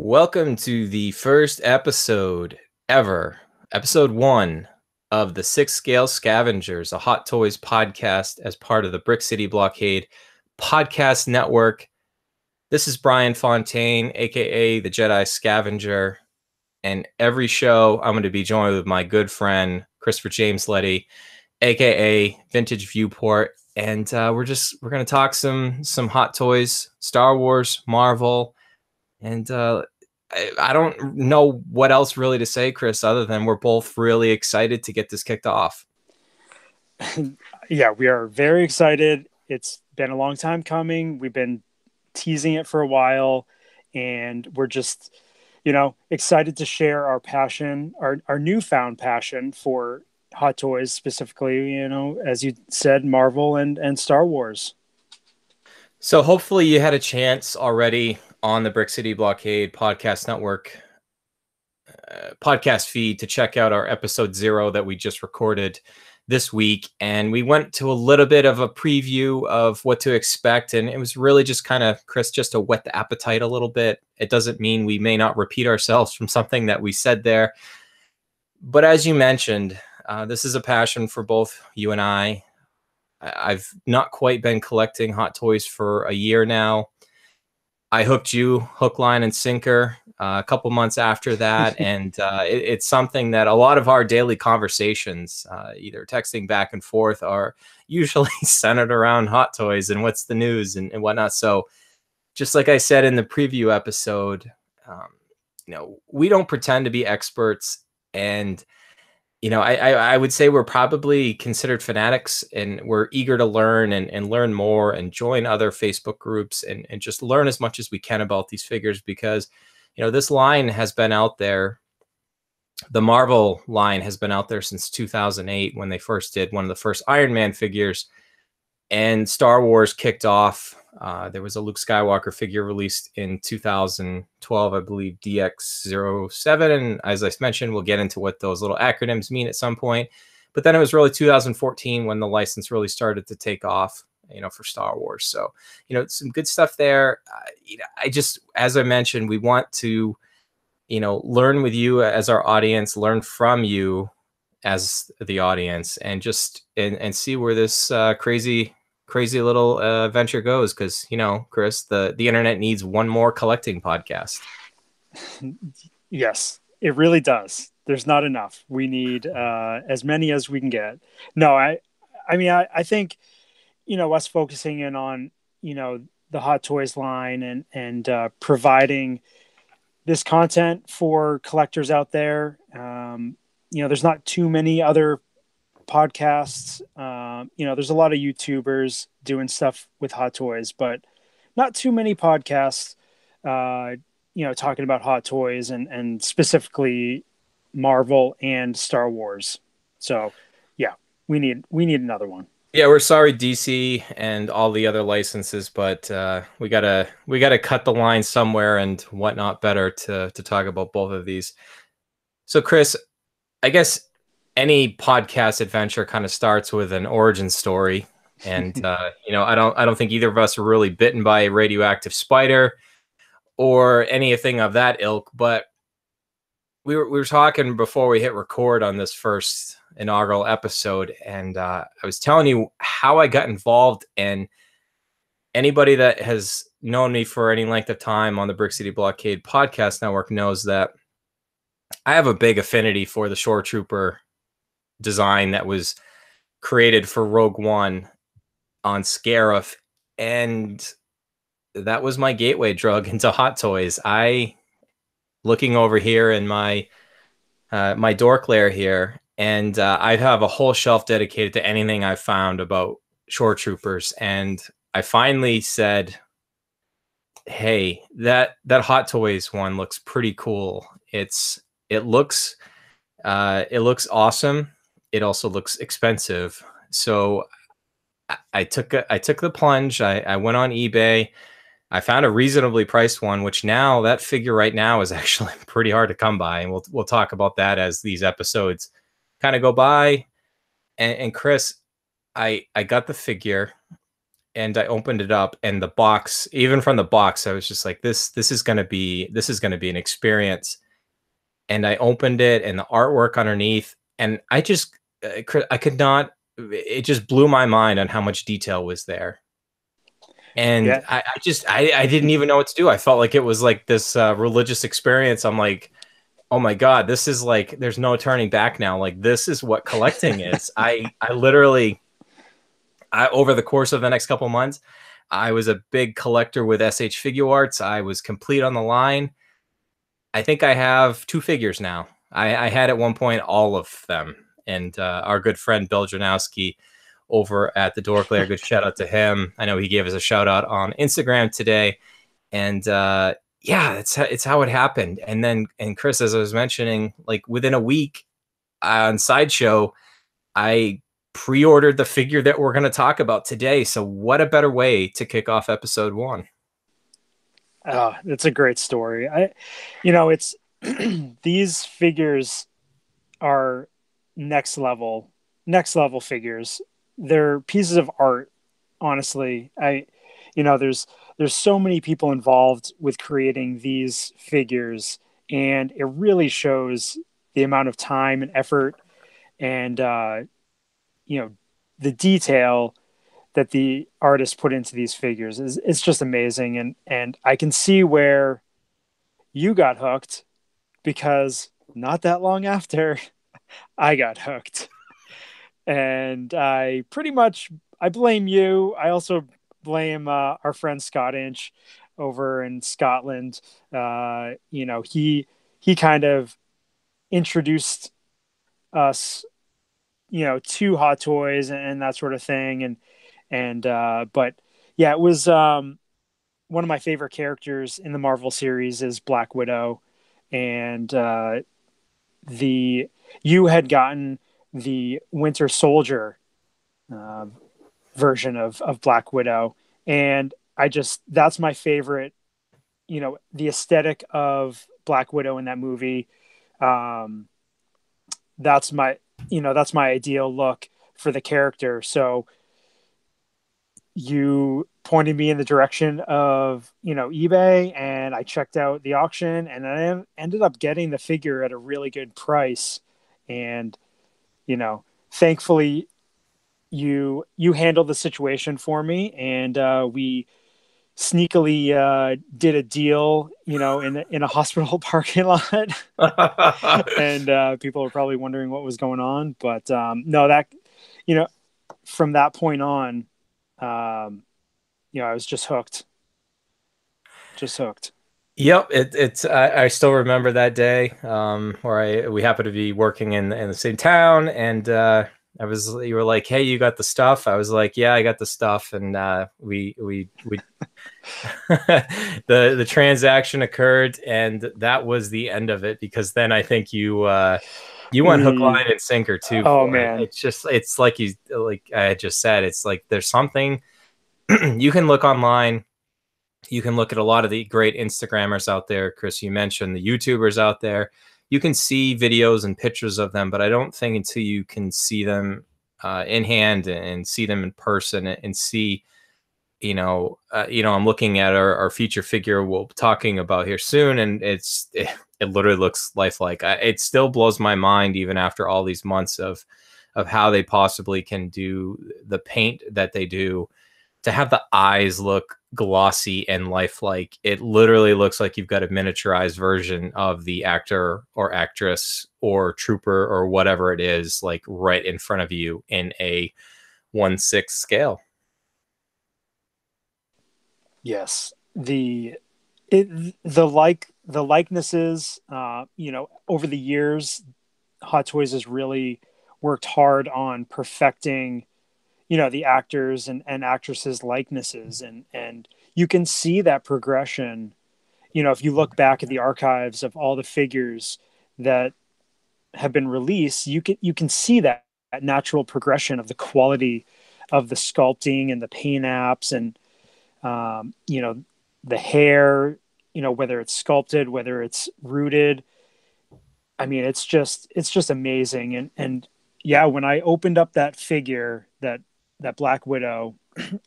Welcome to the first episode ever, episode 1 of the Six Scale Scavengers, a Hot Toys podcast as part of the Brick City Blockade podcast network. This is Brian Fontaine, aka the Jedi Scavenger, and every show I'm going to be joined with my good friend Christopher James Letty, aka Vintage Viewport, and we're going to talk some Hot Toys, Star Wars, Marvel. And I don't know what else really to say, Chris, other than we're both really excited to get this kicked off. Yeah, we are very excited. It's been a long time coming. We've been teasing it for a while, and we're just, excited to share our passion, our newfound passion for Hot Toys, specifically, as you said, Marvel and Star Wars. So hopefully you had a chance already on the Brick City Blockade podcast network podcast feed to check out our episode 0 that we just recorded this week. And we went to a little bit of a preview of what to expect. And it was really just kind of, Chris, just to whet the appetite a little bit. It doesn't mean we may not repeat ourselves from something that we said there. But as you mentioned, this is a passion for both you and I. I've not quite been collecting Hot Toys for a year now. I hooked you hook, line, and sinker a couple months after that. And it's something that a lot of our daily conversations, either texting back and forth, are usually centered around Hot Toys and what's the news and whatnot. So just like I said in the preview episode, we don't pretend to be experts. And I would say we're probably considered fanatics, and we're eager to learn and learn more and join other Facebook groups and just learn as much as we can about these figures, because, this line has been out there. The Marvel line has been out there since 2008 when they first did one of the first Iron Man figures, and Star Wars kicked off. There was a Luke Skywalker figure released in 2012, I believe, DX07. And as I mentioned, we'll get into what those little acronyms mean at some point. But then it was really 2014 when the license really started to take off, for Star Wars. So, some good stuff there. As I mentioned, we want to, learn with you as our audience, learn from you as the audience, and just and see where this crazy little venture goes, because Chris, the internet needs one more collecting podcast. Yes, it really does. There's not enough. We need as many as we can get. No, I think us focusing in on the Hot Toys line and providing this content for collectors out there. There's not too many other podcasts. There's a lot of YouTubers doing stuff with Hot Toys, but not too many podcasts, talking about Hot Toys and specifically Marvel and Star Wars. So yeah, we need another one. Yeah, we're sorry, DC and all the other licenses, but we gotta cut the line somewhere, and whatnot better to talk about both of these. So Chris, I guess any podcast adventure kind of starts with an origin story. And, I don't think either of us are really bitten by a radioactive spider or anything of that ilk. But we were talking before we hit record on this first inaugural episode. And I was telling you how I got involved. And anybody that has known me for any length of time on the Brick City Blockade podcast network knows that I have a big affinity for the Shore Trooper design that was created for Rogue One on Scarif, and that was my gateway drug into Hot Toys. Looking over here in my my dork lair here, and I have a whole shelf dedicated to anything I found about Shore Troopers, and I finally said, hey, that Hot Toys one looks pretty cool. It looks awesome. It also looks expensive. So I took the plunge. I went on eBay. I found a reasonably priced one, which now that figure right now is actually pretty hard to come by. And we'll talk about that as these episodes kind of go by. And Chris, I got the figure, and I opened it up, and the box, even from the box, I was just like, this is gonna be an experience. And I opened it, and the artwork underneath, and I could not. It just blew my mind on how much detail was there. And Yeah, I didn't even know what to do. I felt like it was like this religious experience. I'm like, oh my God, this is like, there's no turning back now. Like, this is what collecting is. I literally, over the course of the next couple months, I was a big collector with SH Figure Arts. I was complete on the line. I think I have 2 figures now. I had at one point all of them. And our good friend Bill Janowski over at the Dork Lair, good shout out to him. I know he gave us a shout out on Instagram today. And yeah, it's how it happened. And then, and Chris, as I was mentioning, like within a week on Sideshow, I pre-ordered the figure that we're going to talk about today. So what a better way to kick off episode 1. it's a great story. It's these figures are next level figures. They're pieces of art. Honestly, there's so many people involved with creating these figures, and it really shows the amount of time and effort and you know the detail that the artist put into these figures is it's just amazing. And I can see where you got hooked, because not that long after I got hooked. And I blame you. I also blame our friend Scott Inch over in Scotland. He kind of introduced us, to Hot Toys and that sort of thing. But yeah, it was one of my favorite characters in the Marvel series is Black Widow, and the you had gotten the Winter Soldier uh, version of Black Widow, and that's my favorite. The aesthetic of Black Widow in that movie. Um, that's my ideal look for the character. So you pointed me in the direction of eBay, and I checked out the auction, and I ended up getting the figure at a really good price. And thankfully you handled the situation for me, and we sneakily did a deal, in a hospital parking lot. And people are probably wondering what was going on, but no, that you know from that point on, I was just hooked, just hooked. Yep, I still remember that day where we happened to be working in the same town, and you were like, "Hey, you got the stuff?" I was like, "Yeah, I got the stuff," and we the transaction occurred, and that was the end of it, because then I think you went hook, line, and sinker too Oh for it. man. It's like I had just said, it's like there's something you can look online. You can look at a lot of the great Instagrammers out there. Chris, you mentioned the YouTubers out there. You can see videos and pictures of them, but I don't think until you can see them in hand and see them in person and see, I'm looking at our feature figure we'll be talking about here soon, and it literally looks lifelike. It still blows my mind even after all these months of how they possibly can do the paint that they do to have the eyes look glossy and lifelike. It literally looks like you've got a miniaturized version of the actor or actress or trooper or whatever it is, like right in front of you in a 1/6 scale. Yes. The likenesses, over the years, Hot Toys has really worked hard on perfecting, the actors and actresses likenesses, and you can see that progression. If you look back at the archives of all the figures that have been released, you can see that natural progression of the quality of the sculpting and the paint apps, and the hair, whether it's sculpted, whether it's rooted. I mean, it's just amazing. And yeah, when I opened up that figure, that Black Widow,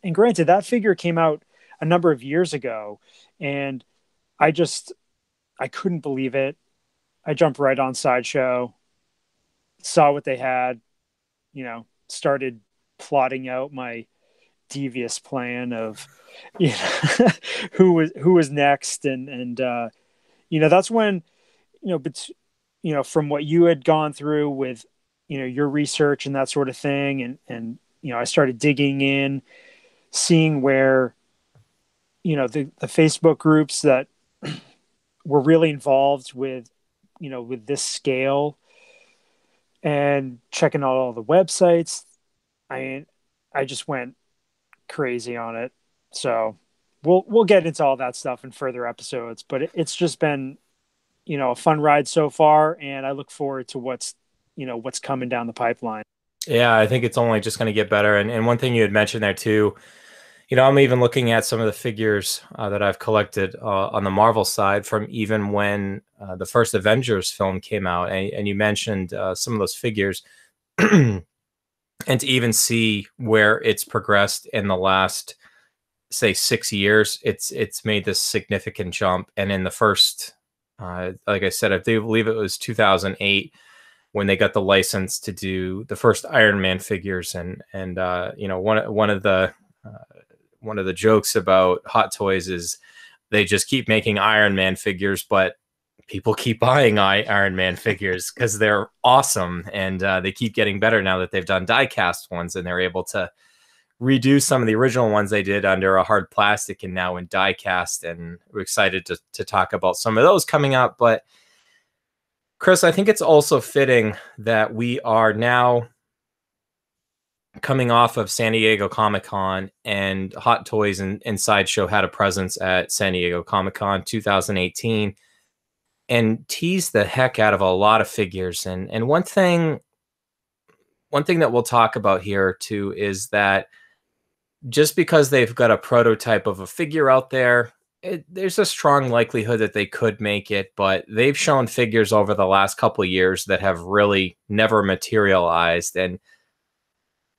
And granted, that figure came out a number of years ago, and I just I couldn't believe it. I jumped right on Sideshow, saw what they had, started plotting out my devious plan of, you know, who was next, and that's when, but from what you had gone through with, your research and that sort of thing, and I started digging in, seeing where, the Facebook groups that were really involved with, with this scale, and checking out all the websites. I I just went crazy on it. So we'll get into all that stuff in further episodes, but it's just been, a fun ride so far, and I look forward to what's coming down the pipeline. Yeah, I think it's only just going to get better. And one thing you had mentioned there too, I'm even looking at some of the figures that I've collected on the Marvel side from even when the first Avengers film came out, and you mentioned some of those figures, and to even see where it's progressed in the last, say, 6 years, it's made this significant jump. And in the first, like I said, I do believe it was 2008 when they got the license to do the first Iron Man figures, and one of the jokes about Hot Toys is they just keep making Iron Man figures, but people keep buying Iron Man figures because they're awesome, and they keep getting better now that they've done die-cast ones, and they're able to redo some of the original ones they did under a hard plastic and now in die-cast, and we're excited to talk about some of those coming up. But Chris, I think it's also fitting that we are now coming off of San Diego Comic-Con, and Hot Toys and Sideshow had a presence at San Diego Comic-Con 2018 and teased the heck out of a lot of figures. And one thing that we'll talk about here too is that just because they've got a prototype of a figure out there, there's a strong likelihood that they could make it, but they've shown figures over the last couple of years that have really never materialized. And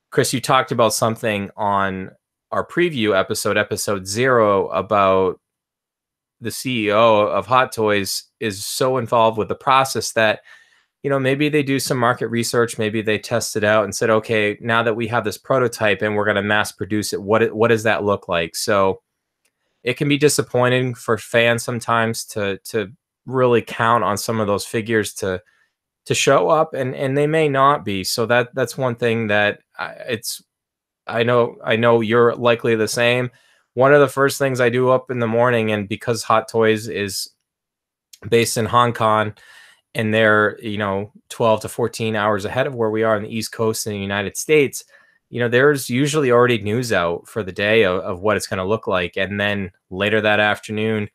Chris, you talked about something on our preview episode, episode 0, about the CEO of Hot Toys is so involved with the process that, maybe they do some market research, maybe they test it out and said, okay, now that we have this prototype and we're going to mass produce it, what does that look like? So it can be disappointing for fans sometimes to really count on some of those figures to show up, and they may not be. So that's one thing that I know you're likely the same. One of the first things I do up in the morning, and because Hot Toys is based in Hong Kong and they're 12 to 14 hours ahead of where we are on the East Coast in the United States, there's usually already news out for the day of what it's going to look like. And then later that afternoon,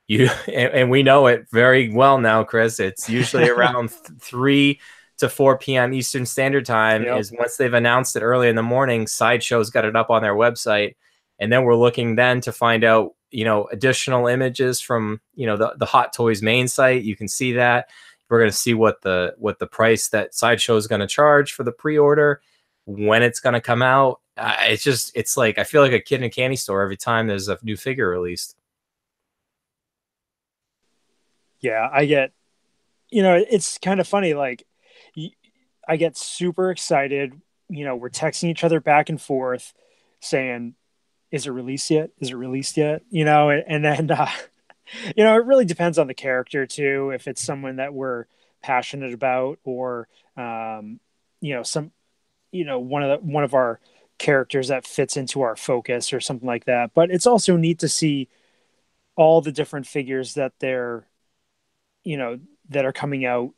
and we know it very well now, Chris, it's usually around 3 to 4 p.m. Eastern Standard Time. Yep. Is once they've announced it early in the morning, Sideshow's got it up on their website. And then we're looking then to find out, additional images from, the Hot Toys main site. You can see that. We're going to see what the price that Sideshow is going to charge for the pre-order, when it's going to come out. It's like, I feel like a kid in a candy store every time there's a new figure released. Yeah, I get, it's kind of funny. Like, I get super excited. We're texting each other back and forth saying, is it released yet? Is it released yet? And then, it really depends on the character too. If it's someone that we're passionate about, or, one of our characters that fits into our focus or something like that. But it's also neat to see all the different figures that that are coming out.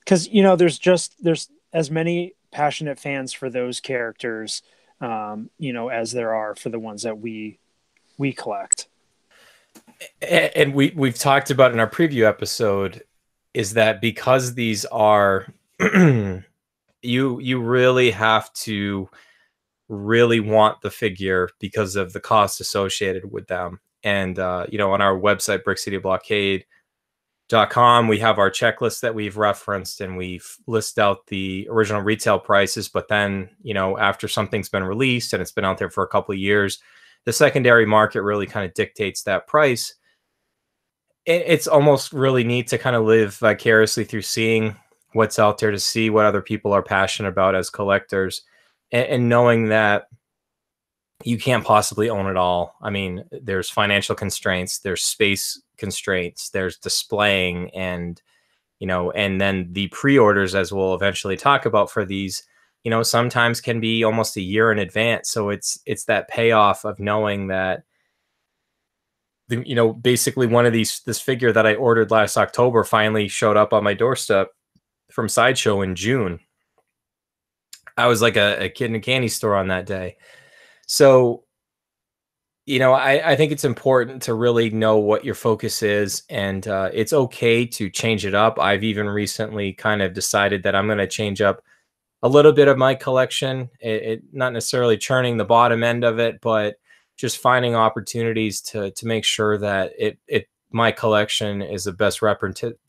Cause there's as many passionate fans for those characters, as there are for the ones that we collect. And we've talked about in our preview episode is that because these are you really have to really want the figure because of the cost associated with them. And on our website, Brick City Blockade, We have our checklist that we've referenced, and we've listed out the original retail prices. But then, after something's been released and it's been out there for a couple of years, the secondary market really kind of dictates that price. It's almost really neat to kind of live vicariously through seeing what's out there, to see what other people are passionate about as collectors, and knowing that you can't possibly own it all. I mean, there's financial constraints, there's space constraints, there's displaying, and and then the pre-orders, as we'll eventually talk about for these, sometimes can be almost a year in advance. So it's that payoff of knowing that basically one of this figure that I ordered last October finally showed up on my doorstep from Sideshow in June. I was like a kid in a candy store on that day. So, I think it's important to really know what your focus is, and it's okay to change it up. I've even recently kind of decided that I'm going to change up a little bit of my collection. It not necessarily churning the bottom end of it, but just finding opportunities to make sure that my collection is the best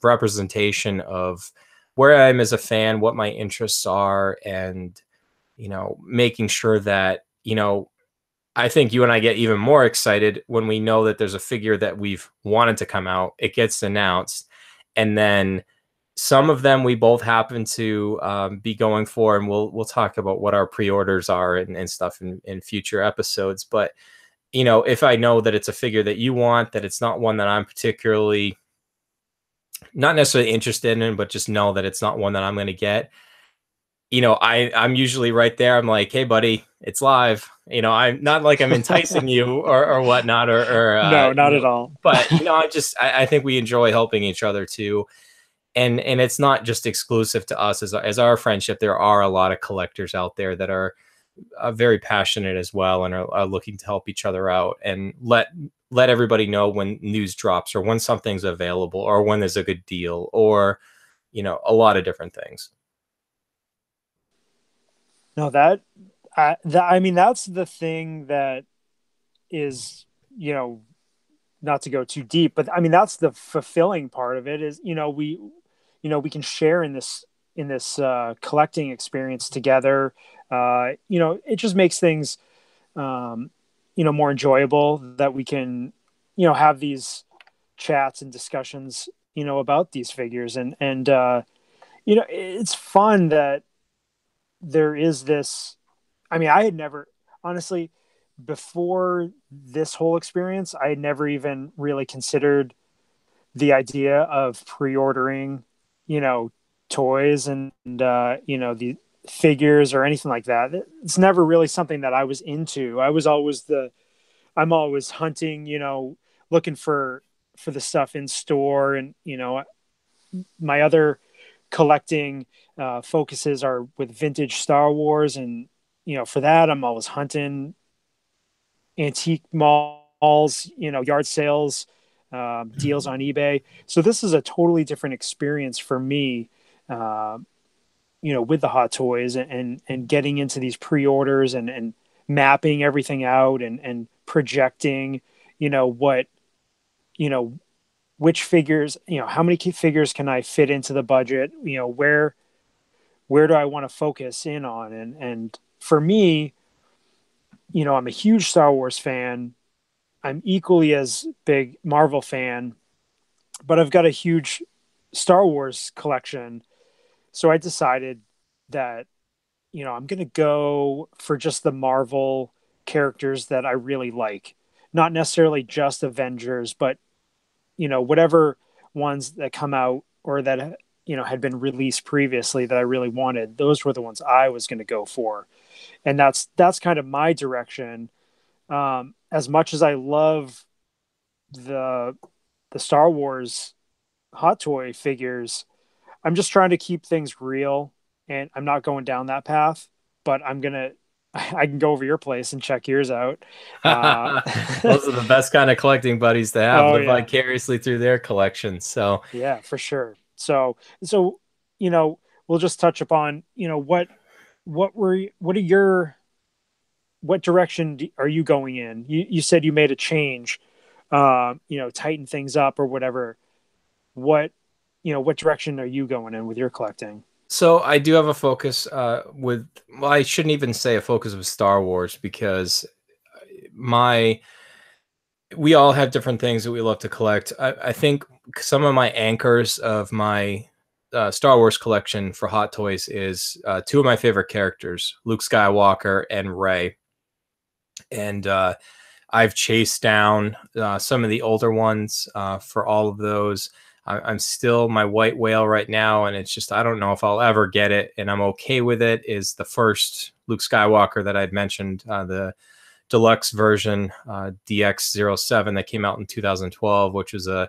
representation of where I am as a fan, what my interests are, and making sure that I think you and I get even more excited when we know that there's a figure that we've wanted to come out, it gets announced, and then some of them we both happen to be going for, and we'll talk about what our pre-orders are and stuff in future episodes. But if I know that it's a figure that you want, that it's not one that I'm particularly not necessarily interested in, but just know that it's not one that I'm going to get, I'm usually right there. I'm like, hey, buddy, it's live. I'm not like I'm enticing you or whatnot, or No, not at all. but I think we enjoy helping each other too. And it's not just exclusive to us as our friendship. There are a lot of collectors out there that are very passionate as well, and are looking to help each other out and let everybody know when news drops, or when something's available, or when there's a good deal, or a lot of different things. No, I mean, that's the thing that is, not to go too deep, but I mean, that's the fulfilling part of it is, we can share in this collecting experience together. It just makes things, more enjoyable that we can, have these chats and discussions, about these figures. And it's fun that there is this. I mean, I had never, honestly, before this whole experience, I had never even really considered the idea of pre-ordering, you know, toys and the figures or anything like that. It's never really something that I was into. I'm always hunting, looking for the stuff in store, and my other collecting focuses are with vintage Star Wars, and for that I'm always hunting antique malls, yard sales, deals on eBay. So this is a totally different experience for me, uh, with the Hot Toys, and getting into these pre-orders, and mapping everything out, and projecting, what, you know, which figures, how many key figures can I fit into the budget? Where do I want to focus in on? And for me, I'm a huge Star Wars fan. I'm equally as big Marvel fan, but I've got a huge Star Wars collection. So I decided that, I'm going to go for just the Marvel characters that I really like. Not necessarily just Avengers, but, whatever ones that come out or that, had been released previously that I really wanted. Those were the ones I was going to go for. And that's kind of my direction. As much as I love the Star Wars Hot Toy figures, I'm just trying to keep things real, and I'm not going down that path. But I can go over your place and check yours out. Those are the best kind of collecting buddies to have. Oh Live yeah, vicariously through their collections. So yeah, for sure. So we'll just touch upon what are your what direction are you going in? You said you made a change, tighten things up or whatever. what what direction are you going in with your collecting? So I do have a focus with, well, I shouldn't even say a focus with Star Wars because my we all have different things that we love to collect. I think some of my anchors of my Star Wars collection for Hot Toys is two of my favorite characters, Luke Skywalker and Rey. And I've chased down some of the older ones for all of those. I'm still my white whale right now, and it's just I don't know if I'll ever get it, and I'm okay with it. Is the first Luke Skywalker that I'd mentioned, the deluxe version, DX07, that came out in 2012, which was a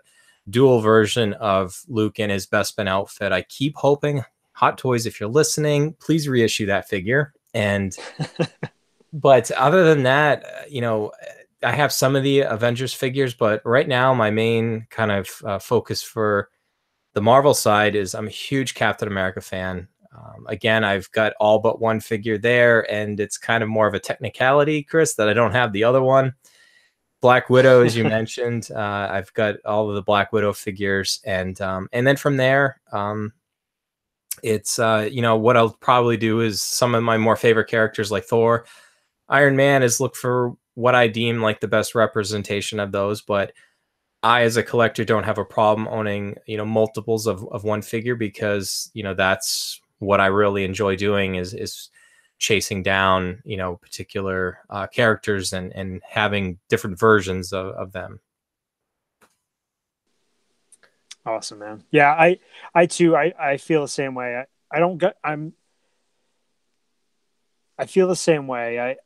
dual version of Luke in his Bespin outfit. I keep hoping, Hot Toys, if you're listening, please reissue that figure. And but other than that, I have some of the Avengers figures, but right now my main kind of focus for the Marvel side is I'm a huge Captain America fan. Again, I've got all but one figure there, and it's kind of more of a technicality, Chris, that I don't have the other one. Black Widow, as you mentioned, I've got all of the Black Widow figures, and then from there, it's what I'll probably do is some of my more favorite characters like Thor, Iron Man, is look for what I deem like the best representation of those. But I, as a collector, don't have a problem owning, multiples of one figure because, that's what I really enjoy doing is chasing down, particular characters and having different versions of them. Awesome, man. Yeah, I too, I feel the same way. I don't get, I feel the same way.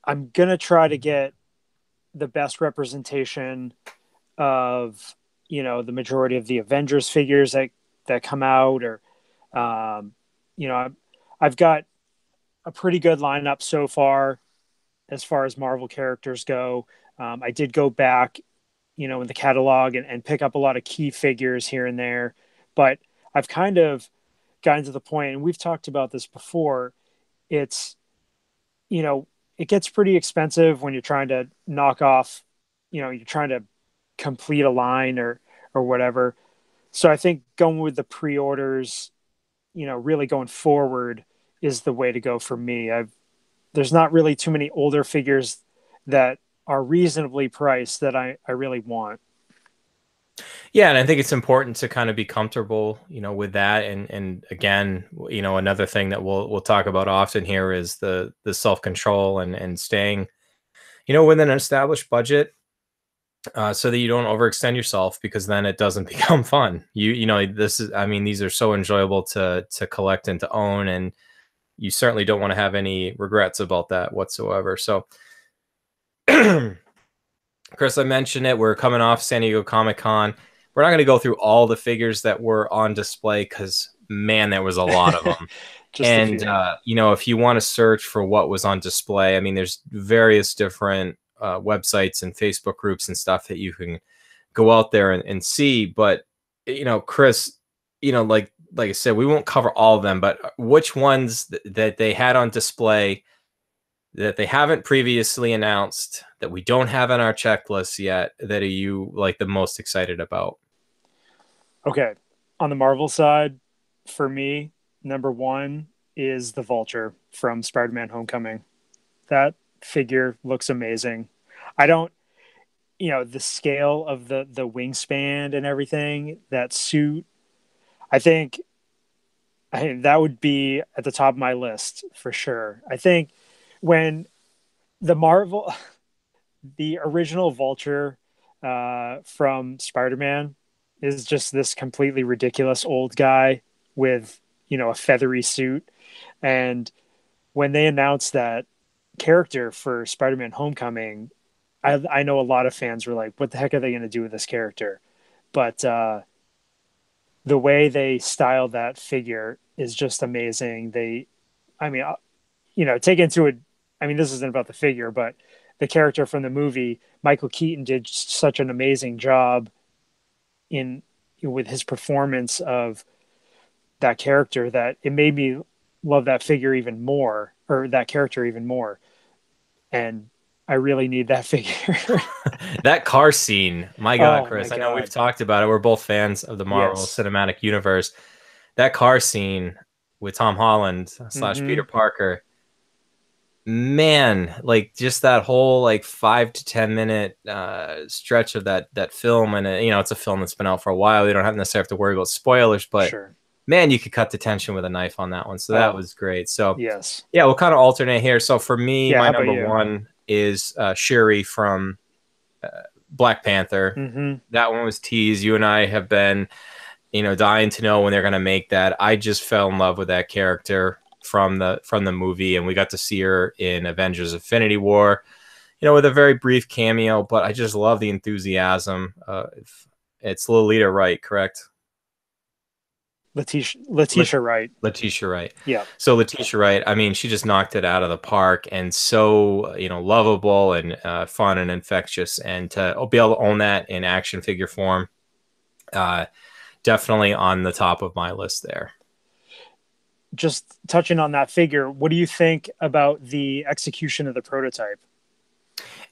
I'm gonna try to get the best representation of the majority of the Avengers figures that come out, or you know I've got a pretty good lineup so far as Marvel characters go. I did go back, in the catalog and pick up a lot of key figures here and there, but I've kind of gotten to the point, and we've talked about this before. It's it gets pretty expensive when you're trying to knock off, you're trying to complete a line or whatever. So I think going with the pre-orders, really going forward is the way to go for me. There's not really too many older figures that are reasonably priced that I really want. Yeah, and I think it's important to kind of be comfortable, with that. And again, another thing that we'll talk about often here is the self control and staying, within an established budget, so that you don't overextend yourself, because then it doesn't become fun. These are so enjoyable to collect and to own, and you certainly don't want to have any regrets about that whatsoever. So, Chris, I mentioned it. We're coming off San Diego Comic-Con. We're not going to go through all the figures that were on display because, man, there was a lot of them. Just a And, few. if you want to search for what was on display, I mean, there's various different websites and Facebook groups and stuff that you can go out there and see. But, Chris, like I said, we won't cover all of them, but which ones that they had on display that they haven't previously announced, that we don't have on our checklist yet, that are you like the most excited about? Okay. On the Marvel side, for me, number one is the Vulture from Spider-Man Homecoming. That figure looks amazing. I don't, the scale of the wingspan and everything, that suit, I think that would be at the top of my list for sure. I think when the Marvel, the original Vulture from Spider-Man is just this completely ridiculous old guy with, a feathery suit. And when they announced that character for Spider-Man Homecoming, I know a lot of fans were like, what the heck are they going to do with this character? But the way they styled that figure is just amazing. I mean, take into it. I mean, this isn't about the figure, but the character from the movie, Michael Keaton did such an amazing job in with his performance of that character that it made me love that figure even more, or that character even more. And I really need that figure. That car scene, my God, Oh my Chris, I know we've god. talked about it. We're both fans of the Marvel Yes. Cinematic Universe. That car scene with Tom Holland slash Mm-hmm. Peter Parker, man, like just that whole like 5 to 10 minute stretch of that film, and you know it's a film that's been out for a while. You don't have necessarily have to worry about spoilers, but Sure. man, you could cut the tension with a knife on that one. So that Oh, was great. So yes. yeah, we'll kind of alternate here. So for me, Yeah, my how about number you? one is Shuri from Black Panther. Mm-hmm. That one was teased. You and I have been, dying to know when they're going to make that. I just fell in love with that character from the movie, and we got to see her in Avengers: Infinity War. With a very brief cameo, but I just love the enthusiasm. It's Lolita Wright, correct? Letitia Wright. Letitia Wright. Yeah. So Letitia Wright, I mean, she just knocked it out of the park, and so lovable and fun and infectious, and to be able to own that in action figure form, uh, definitely on the top of my list there. Just touching on that figure, what do you think about the execution of the prototype?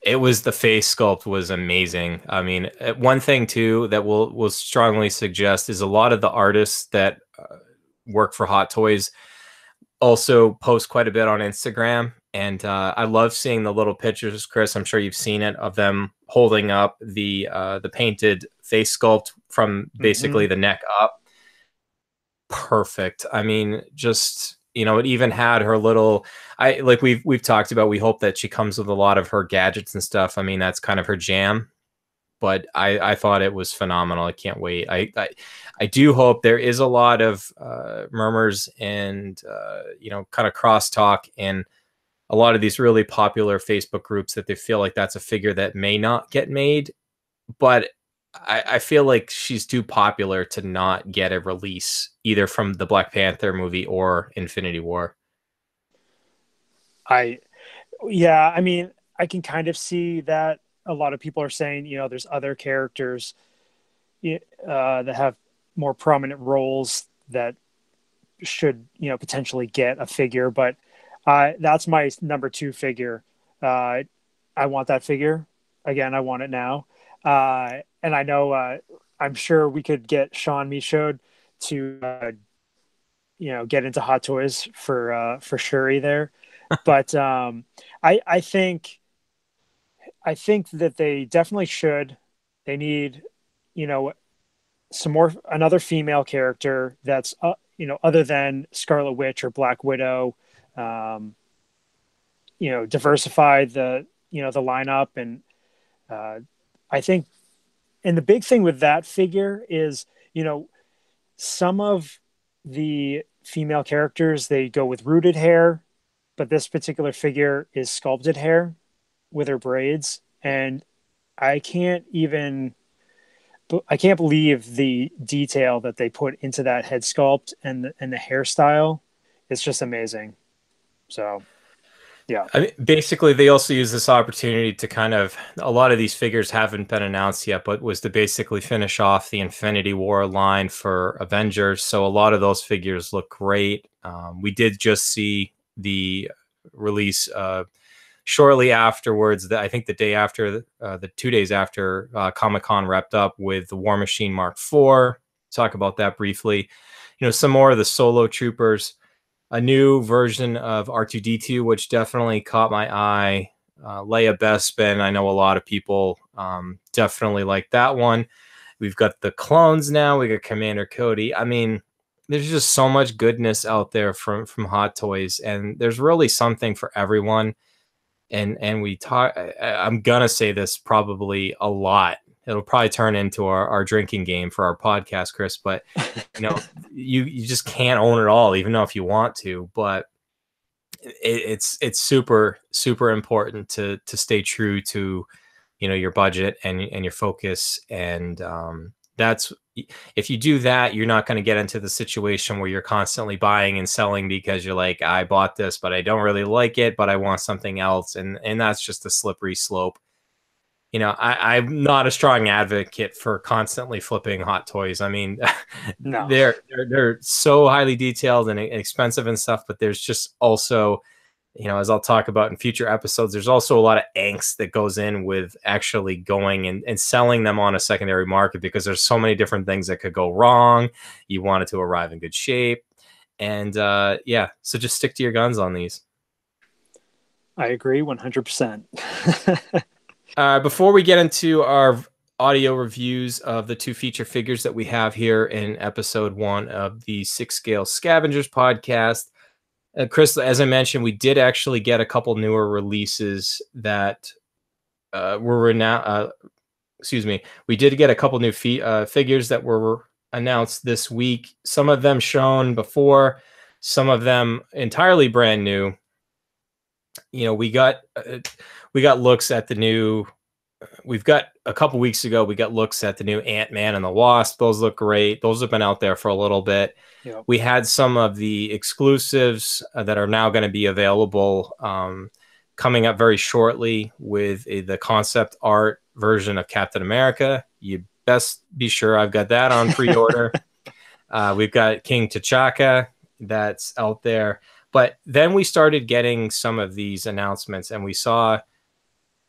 It was the face sculpt was amazing. I mean, one thing too that will strongly suggest is a lot of the artists that work for Hot Toys also post quite a bit on Instagram, and I love seeing the little pictures, Chris. I'm sure you've seen it, of them holding up the painted face sculpt from Mm-hmm. basically the neck up. Perfect. I mean, just it even had her little. I like we've talked about. We hope that she comes with a lot of her gadgets and stuff. I mean, that's kind of her jam. But I thought it was phenomenal. I can't wait. I do hope there is a lot of murmurs and kind of crosstalk in a lot of these really popular Facebook groups that they feel like that's a figure that may not get made. But I feel like she's too popular to not get a release either from the Black Panther movie or Infinity War. I Yeah, I mean, I can kind of see that a lot of people are saying, there's other characters that have more prominent roles that should, potentially get a figure. But that's my number two figure. Uh, I want that figure. Again, I want it now. And I know, I'm sure we could get Sean Michaud to, get into Hot Toys for Shuri there. But I think that they definitely should. They need, you know, another female character that's other than Scarlet Witch or Black Widow. Um, diversify the lineup, and uh, I think, and the big thing with that figure is some of the female characters, they go with rooted hair, but this particular figure is sculpted hair with her braids, and I can't even I can't believe the detail that they put into that head sculpt and the hairstyle. It's just amazing. So yeah. I mean, basically, they also use this opportunity to kind of, a lot of these figures haven't been announced yet, but was to basically finish off the Infinity War line for Avengers. So a lot of those figures look great. We did just see the release shortly afterwards. I think the day after, the 2 days after Comic-Con wrapped up, with the War Machine Mark IV. Talk about that briefly. Some more of the solo troopers, a new version of R2D2, which definitely caught my eye. Leia Bespin, I know a lot of people definitely like that one. We've got the clones now. We got Commander Cody. I mean, there's just so much goodness out there from Hot Toys, and there's really something for everyone. And we talk. I'm gonna say this probably a lot. It'll probably turn into our drinking game for our podcast, Chris. But you just can't own it all, even though if you want to. But it's super super important to stay true to your budget and your focus, and that's, if you do that, you're not going to get into the situation where you're constantly buying and selling because you're like, I bought this but I don't really like it, but I want something else, and that's just a slippery slope. I'm not a strong advocate for constantly flipping Hot Toys. I mean, No. they're so highly detailed and expensive and stuff, but there's just also, as I'll talk about in future episodes, there's also a lot of angst that goes in with actually going and selling them on a secondary market, because there's so many different things that could go wrong. You want it to arrive in good shape. And yeah, so just stick to your guns on these. I agree 100%. Before we get into our audio reviews of the two feature figures that we have here in episode 1 of the Six Scale Scavengers podcast, Chris, as I mentioned, we did actually get a couple newer releases that were now. Excuse me. We did get a couple new figures that were announced this week. Some of them shown before, some of them entirely brand new. We got looks at the new. We've got a couple weeks ago. We got looks at the new Ant-Man and the Wasp. Those look great. Those have been out there for a little bit. Yep. We had some of the exclusives that are now going to be available coming up very shortly with the concept art version of Captain America. You best be sure I've got that on pre-order. We've got King T'Chaka that's out there. But then we started getting some of these announcements, and we saw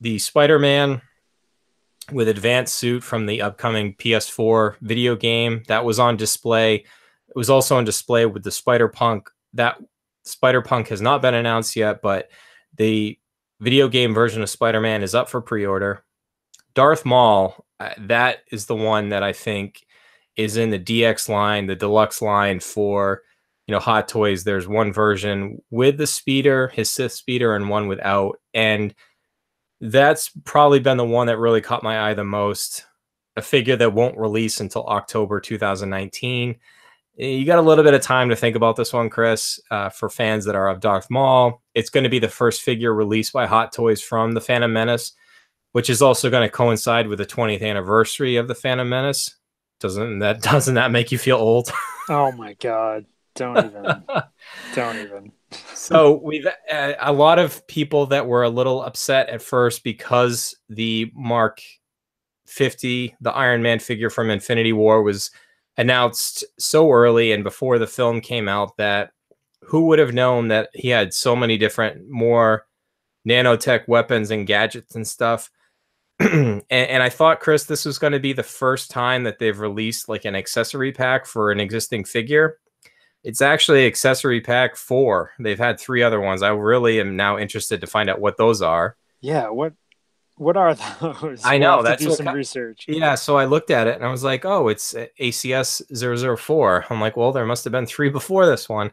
the Spider-Man with advanced suit from the upcoming PS4 video game that was on display. It was also on display with the Spider-Punk. That Spider-Punk has not been announced yet, but the video game version of Spider-Man is up for pre-order. Darth Maul, that is the one that I think is in the DX line, the deluxe line for Hot Toys. There's one version with the speeder, his Sith speeder, and one without. And that's probably been the one that really caught my eye the most. A figure that won't release until October 2019. You got a little bit of time to think about this one, Chris. For fans that are of Darth Maul, it's going to be the first figure released by Hot Toys from the Phantom Menace, which is also going to coincide with the 20th anniversary of the Phantom Menace. Doesn't that make you feel old? Oh my God. Don't even. So we've a lot of people that were a little upset at first because the Mark 50, the Iron Man figure from Infinity War, was announced so early and before the film came out, that who would have known that he had so many different more nanotech weapons and gadgets and stuff. and I thought, Chris, this was going to be the first time that they've released like an accessory pack for an existing figure. It's actually accessory pack 4. They've had 3 other ones. I really am now interested to find out what those are. Yeah, what are those? I know, we'll have that's to do some research. Yeah, so I looked at it and I was like, oh, it's ACS 004. I'm like, well, there must have been 3 before this one.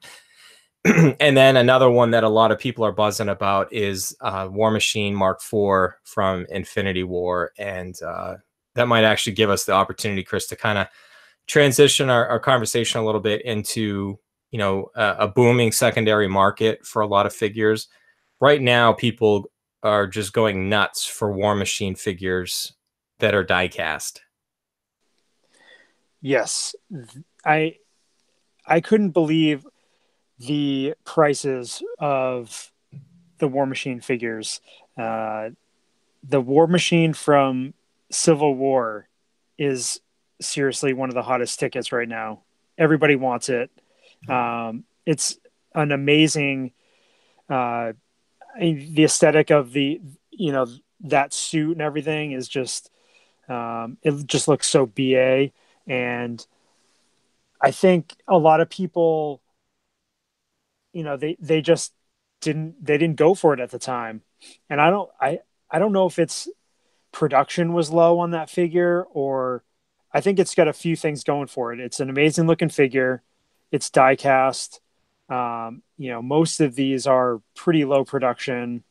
And then another one that a lot of people are buzzing about is War Machine Mark IV from Infinity War. And that might actually give us the opportunity, Chris, to kind of transition our conversation a little bit into, a booming secondary market for a lot of figures. Right now, people are just going nuts for War Machine figures that are die cast. Yes. I couldn't believe the prices of the War Machine figures. The War Machine from Civil War is seriously one of the hottest tickets right now. Everybody wants it. It's an amazing, the aesthetic of that suit and everything is just, it just looks so BA. And I think a lot of people, they just didn't go for it at the time. And I don't know if it's production was low on that figure, or I think it's got a few things going for it. It's an amazing looking figure. It's die cast. Most of these are pretty low production.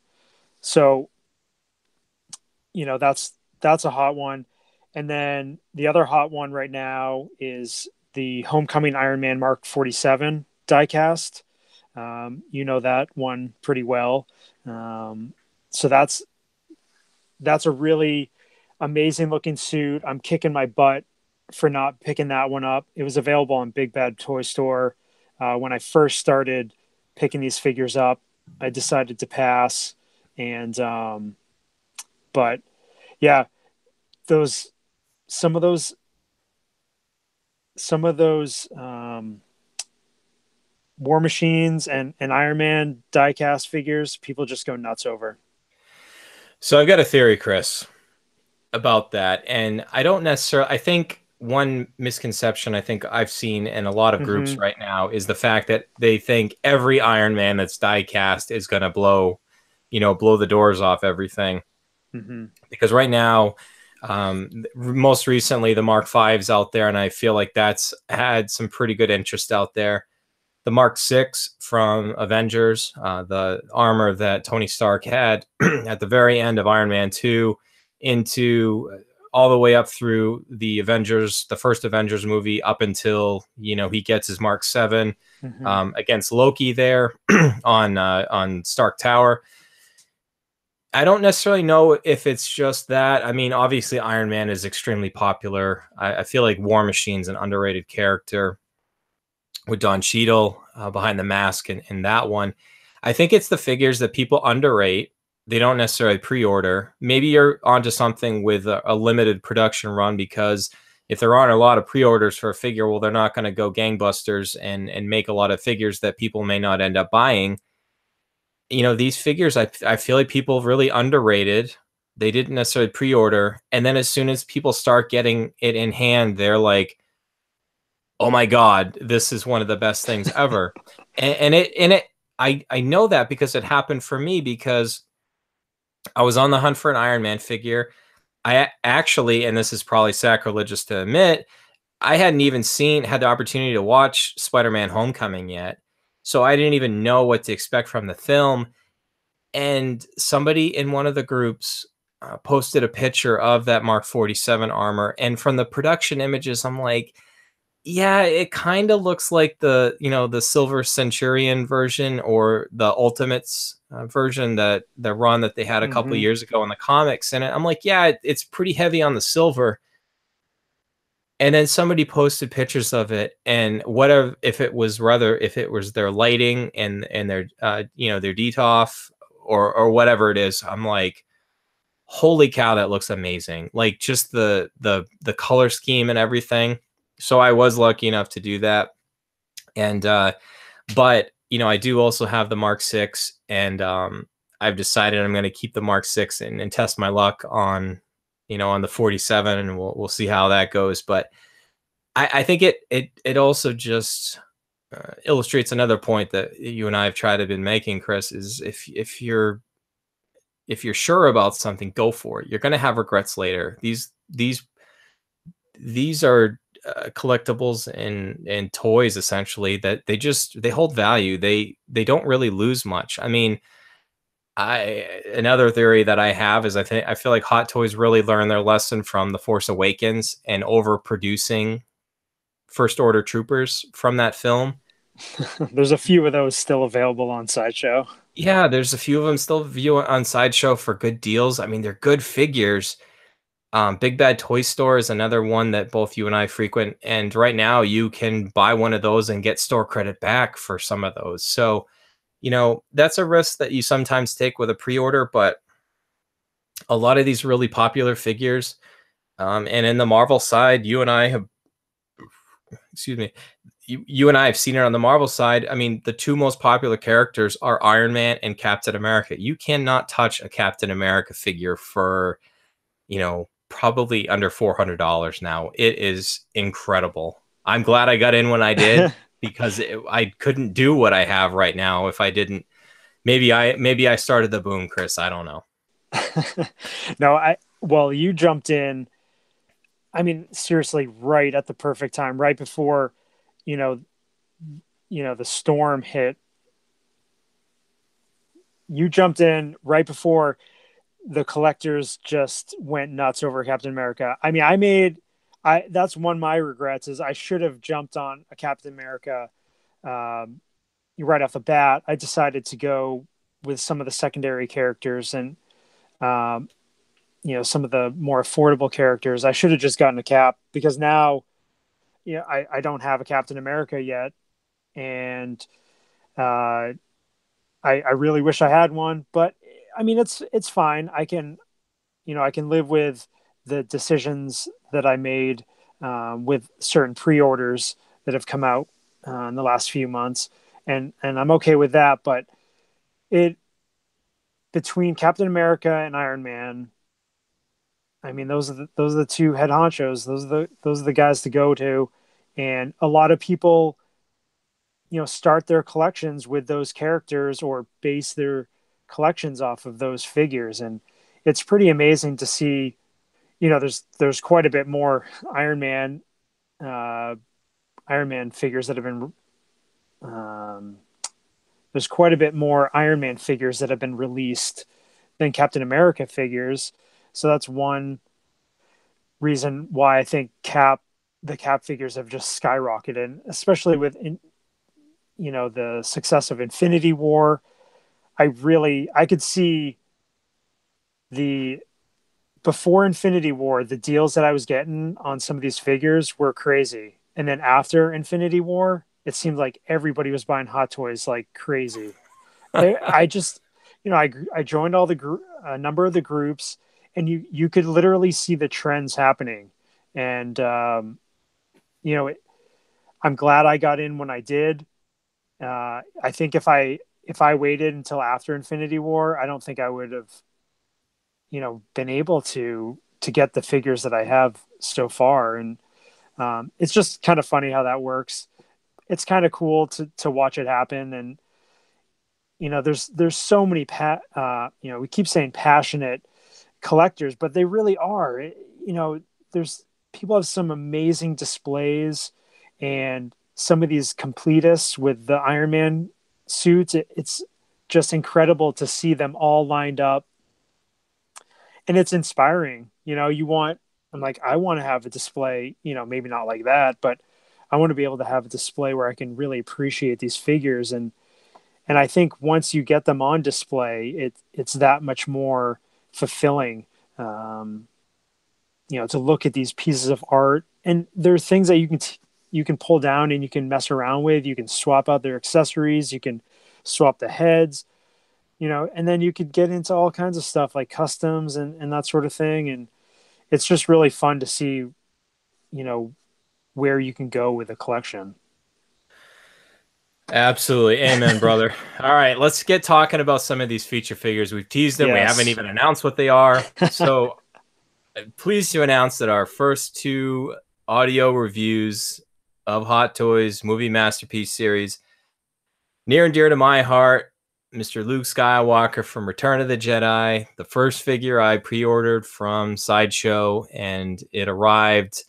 So, that's a hot one. And then the other hot one right now is the Homecoming Iron Man Mark 47 die cast. That one pretty well. So that's a really amazing looking suit. I'm kicking my butt for not picking that one up. It was available on Big Bad Toy Store. When I first started picking these figures up, I decided to pass. And, but yeah, some of those War Machines and Iron Man diecast figures, people just go nuts over. So I've got a theory, Chris, about that. And I don't necessarily, I think one misconception I think I've seen in a lot of groups Mm-hmm. right now is the fact that they think every Iron Man that's die cast is going to blow the doors off everything. Mm-hmm. Because right now, most recently, the Mark V's out there, and I feel like that's had some pretty good interest out there. The Mark Six from Avengers, the armor that Tony Stark had at the very end of Iron Man 2 into all the way up through the Avengers, the first Avengers movie, up until he gets his Mark 7 Mm-hmm. against Loki there on Stark Tower. I don't necessarily know if it's just that. I mean, obviously, Iron Man is extremely popular. I feel like War Machine's an underrated character with Don Cheadle behind the mask in that one. I think it's the figures that people underrate. They don't necessarily pre-order. Maybe you're onto something with a limited production run, because if there aren't a lot of pre-orders for a figure, well, they're not going to go gangbusters and make a lot of figures that people may not end up buying. These figures, I feel like people really underrated. They didn't necessarily pre-order, and then as soon as people start getting it in hand, they're like, oh my god, this is one of the best things ever. And I know that because it happened for me, because I was on the hunt for an Iron Man figure. I actually, and this is probably sacrilegious to admit, I hadn't even had the opportunity to watch Spider-Man Homecoming yet. So I didn't even know what to expect from the film. And somebody in one of the groups posted a picture of that Mark 47 armor. And from the production images, I'm like, yeah, it kind of looks like the Silver Centurion version, or the Ultimates version, that the run that they had a couple of Mm-hmm. years ago in the comics. And I'm like, yeah, it's pretty heavy on the silver. And then somebody posted pictures of it, and whatever, if it was their lighting and their their DTOF, or whatever it is, I'm like, holy cow, that looks amazing. Like, just the color scheme and everything. So I was lucky enough to do that. And but I do also have the Mark 6, and I've decided I'm going to keep the Mark 6 and test my luck on the 47, and we'll see how that goes. But I think it also just illustrates another point that you and I have tried to been making, Chris, is if you're sure about something, go for it. You're going to have regrets later. These are collectibles and toys, essentially, that they hold value. They don't really lose much. I mean, another theory that I have is I feel like Hot Toys really learned their lesson from The Force Awakens and overproducing First Order troopers from that film. There's a few of those still available on Sideshow. Yeah, there's a few of them still view on Sideshow for good deals. I mean, they're good figures. Big Bad Toy Store is another one that both you and I frequent, and right now you can buy one of those and get store credit back for some of those. So, that's a risk that you sometimes take with a pre-order, but a lot of these really popular figures, and in the Marvel side, you and I have, excuse me, you and I have seen it on the Marvel side. I mean, the two most popular characters are Iron Man and Captain America. You cannot touch a Captain America figure for, probably under $400 now. It is incredible. I'm glad I got in when I did, because I couldn't do what I have right now if I didn't. Maybe I started the boom, Chris. I don't know. No, you jumped in. I mean, seriously, right at the perfect time, right before, you know, the storm hit. You jumped in right before the collectors just went nuts over Captain America. I mean, that's one of my regrets is I should have jumped on a Captain America um, right off the bat. I decided to go with some of the secondary characters and um, some of the more affordable characters. I should have just gotten a Cap, because now I don't have a Captain America yet, and uh, I really wish I had one. But I mean, it's fine. I can live with the decisions that I made with certain pre-orders that have come out in the last few months. and I'm okay with that. But it between Captain America and Iron Man, I mean, those are the two head honchos. Those are the guys to go to, and a lot of people, start their collections with those characters or base their collections off of those figures, and it's pretty amazing to see. There's quite a bit more Iron Man, uh, Iron Man figures that have been. Um, there's quite a bit more Iron Man figures that have been released than Captain America figures. So that's one reason why I think the Cap figures have just skyrocketed, especially with the success of Infinity War. I could see the before Infinity War, the deals that I was getting on some of these figures were crazy. And then after Infinity War, it seemed like everybody was buying Hot Toys like crazy. I just, I joined a number of the groups, and you could literally see the trends happening. And you know, I'm glad I got in when I did. I think if I waited until after Infinity War, I don't think I would have, been able to get the figures that I have so far. And it's just kind of funny how that works. It's kind of cool to watch it happen. And there's so many we keep saying passionate collectors, but they really are. There's people have some amazing displays, and some of these completists with the Iron Man suits. It's just incredible to see them all lined up, and it's inspiring. I'm like, I want to have a display. Maybe not like that, but I want to be able to have a display where I can really appreciate these figures. And I think once you get them on display, it's that much more fulfilling. Um, to look at these pieces of art, and there's things that you can pull down and you can mess around with. You can swap out their accessories. You can swap the heads. And then you could get into all kinds of stuff like customs and that sort of thing. And it's just really fun to see, where you can go with a collection. Absolutely. Amen, brother. All right, let's get talking about some of these feature figures. We've teased them. We haven't Yes. even announced what they are. So pleased to announce that our first two audio reviews of Hot Toys Movie Masterpiece series, near and dear to my heart, Mr. Luke Skywalker from Return of the Jedi, the first figure I pre-ordered from Sideshow, and it arrived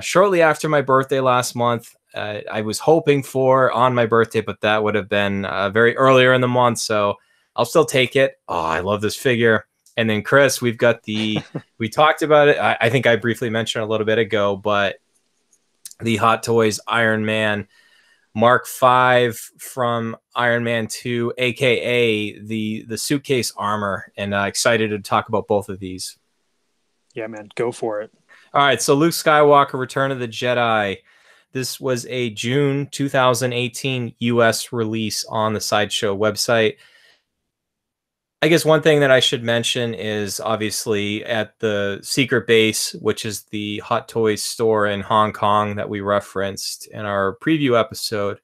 shortly after my birthday last month. I was hoping for on my birthday, but that would have been very earlier in the month, so I'll still take it. Oh, I love this figure. And then Chris, we talked about it. I think I briefly mentioned a little bit ago, but the Hot Toys Iron Man Mark V from Iron Man 2, aka the suitcase armor, and excited to talk about both of these. Yeah, man, go for it. All right, so Luke Skywalker, Return of the Jedi. This was a June 2018 US release on the Sideshow website. I guess one thing that I should mention is obviously at the Secret Base, which is the Hot Toys store in Hong Kong that we referenced in our preview episode,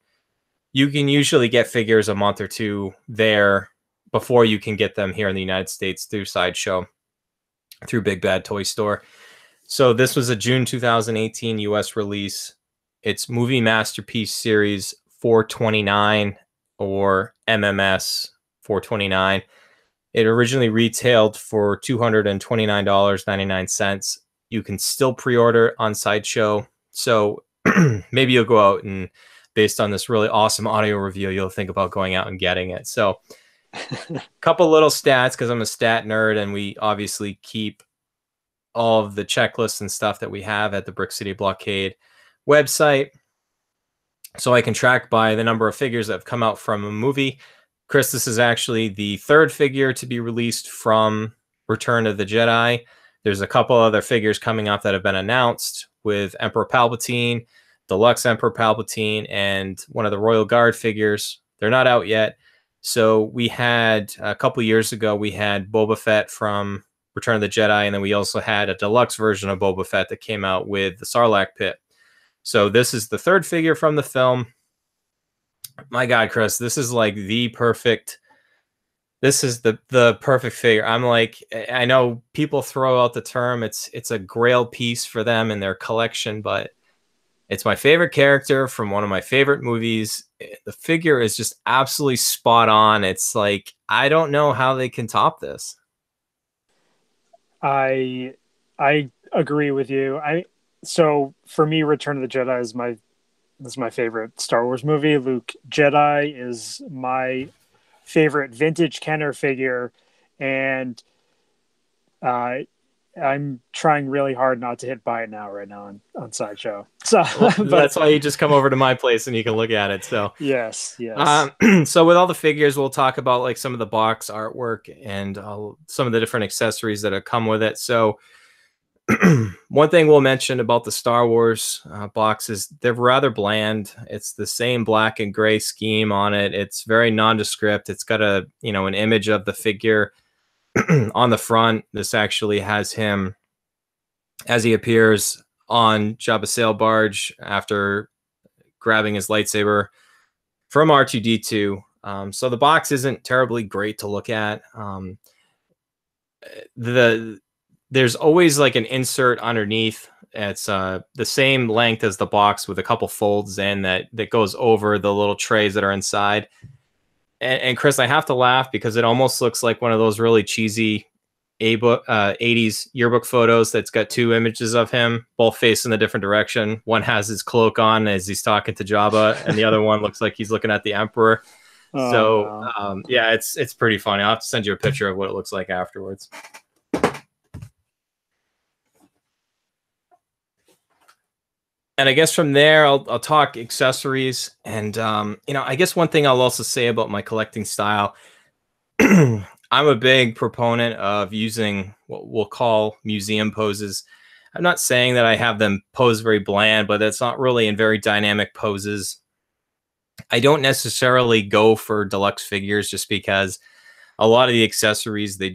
you can usually get figures a month or two there before you can get them here in the United States through Sideshow, through Big Bad Toy Store. So this was a June 2018 US release. It's Movie Masterpiece Series 429 or MMS 429. It originally retailed for $229.99. You can still pre-order on Sideshow. So maybe you'll go out and, based on this really awesome audio review, you'll think about going out and getting it. So a couple little stats, because I'm a stat nerd, and we obviously keep all of the checklists and stuff that we have at the Brick City Blockade website, so I can track by the number of figures that have come out from a movie. Chris, this is actually the third figure to be released from Return of the Jedi. There's a couple other figures coming up that have been announced, with Emperor Palpatine, Deluxe Emperor Palpatine, and one of the Royal Guard figures. They're not out yet. So we had, a couple years ago, we had Boba Fett from Return of the Jedi, and then we also had a deluxe version of Boba Fett that came out with the Sarlacc pit. So this is the third figure from the film. My God, Chris, this is like the perfect. This is the perfect figure. I'm like, I know people throw out the term it's a grail piece for them in their collection, but it's my favorite character from one of my favorite movies. The figure is just absolutely spot on. It's like I don't know how they can top this. I I agree with you. I so for me, Return of the Jedi is my favorite Star Wars movie. Luke Jedi is my favorite vintage Kenner figure, and uh, I'm trying really hard not to hit buy it now right now on Sideshow. So, Well, but that's why you just come over to my place and you can look at it. So yes, yes, So with all the figures, we'll talk about like some of the box artwork and some of the different accessories that have come with it. So one thing we'll mention about the Star Wars boxes, they're rather bland. It's the same black and gray scheme on it. It's very nondescript. It's got a, an image of the figure on the front. This actually has him as he appears on Jabba's sail barge after grabbing his lightsaber from R2D2. So the box isn't terribly great to look at. There's always like an insert underneath. It's the same length as the box with a couple folds in that goes over the little trays that are inside. And Chris, I have to laugh because it almost looks like one of those really cheesy 80s yearbook photos that's got two images of him, both facing a different direction. One has his cloak on as he's talking to Jabba, and the other one looks like he's looking at the Emperor. oh So, no, yeah, it's pretty funny. I'll have to send you a picture of what it looks like afterwards. And I guess from there, I'll talk accessories. And, I guess one thing I'll also say about my collecting style, I'm a big proponent of using what we'll call museum poses. I'm not saying that I have them pose very bland, but it's not really in very dynamic poses. I don't necessarily go for deluxe figures just because a lot of the accessories, they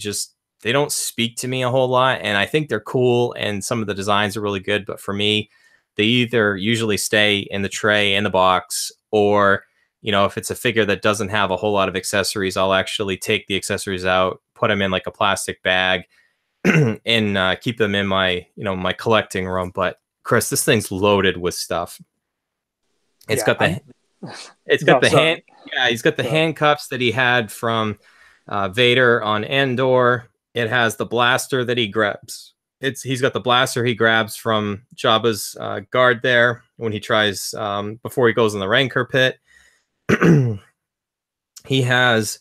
don't speak to me a whole lot. And I think they're cool and some of the designs are really good. But for me, they either usually stay in the tray in the box, or if it's a figure that doesn't have a whole lot of accessories, I'll actually take the accessories out, put them in like a plastic bag and keep them in my my collecting room. But Chris, this thing's loaded with stuff. It's yeah, got I'm the it's got no the hand sorry. yeah, he's got the handcuffs that he had from Vader on Endor. It has the blaster that he grabs. He's got the blaster he grabs from Jabba's guard there when he tries before he goes in the Rancor pit. He has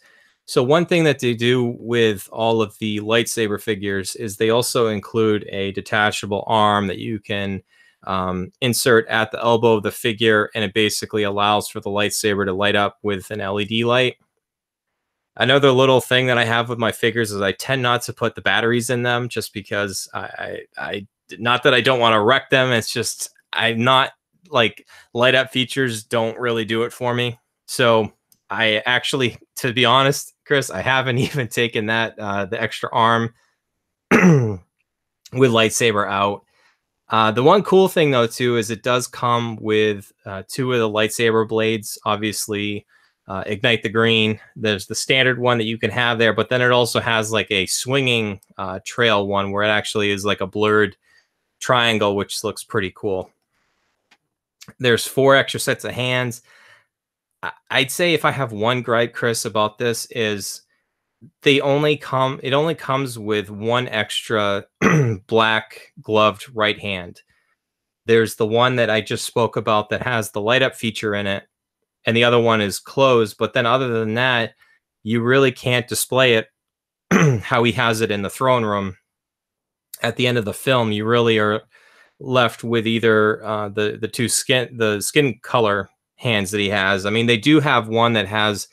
So one thing that they do with all of the lightsaber figures is they also include a detachable arm that you can insert at the elbow of the figure, and it basically allows for the lightsaber to light up with an LED light. Another little thing that I have with my figures is I tend not to put the batteries in them just because I not that I don't want to wreck them. It's just I'm not like light up features don't really do it for me. So I actually, to be honest, Chris, I haven't even taken that the extra arm with lightsaber out. The one cool thing though too is it does come with two of the lightsaber blades. Obviously, ignite the green. There's the standard one that you can have there, but then it also has like a swinging trail one where it actually is like a blurred triangle, which looks pretty cool. There's 4 extra sets of hands. I'd say if I have one gripe, Chris, about this is it only comes with one extra black gloved right hand. There's the one that I just spoke about that has the light up feature in it, and the other one is closed. But then other than that, you really can't display it how he has it in the throne room. At the end of the film, you really are left with either the skin color hands that he has. I mean, they do have one that has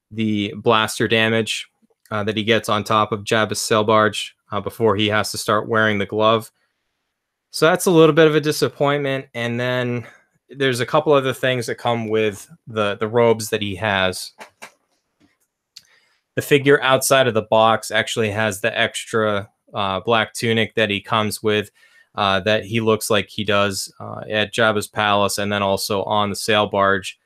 the blaster damage that he gets on top of Jabba's sail barge before he has to start wearing the glove. So that's a little bit of a disappointment. And then there's a couple other things that come with the robes that he has. The figure outside of the box actually has the extra black tunic that he comes with that he looks like he does at Jabba's palace and then also on the sail barge.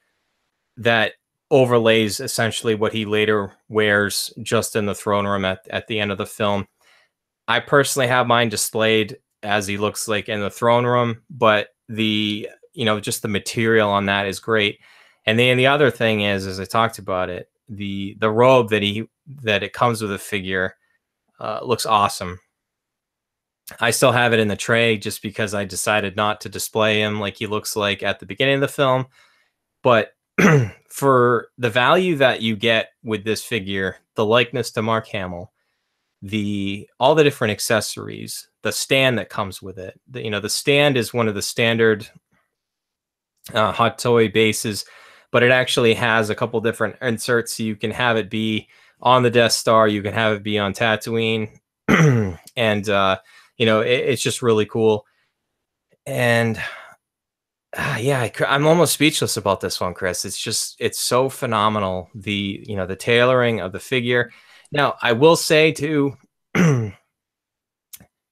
That overlays essentially what he later wears just in the throne room at the end of the film. I personally have mine displayed as he looks like in the throne room, but just the material on that is great. And then the other thing is, as I talked about it, the robe that it comes with a figure looks awesome. I still have it in the tray just because I decided not to display him like he looks like at the beginning of the film. But for the value that you get with this figure, the likeness to Mark Hamill, all the different accessories, the stand that comes with it. The stand is one of the standard hot toy bases, but it actually has a couple different inserts. So you can have it be on the Death Star, you can have it be on Tatooine, and it's just really cool. And yeah, I'm almost speechless about this one, Chris. It's so phenomenal. The tailoring of the figure. Now, I will say too,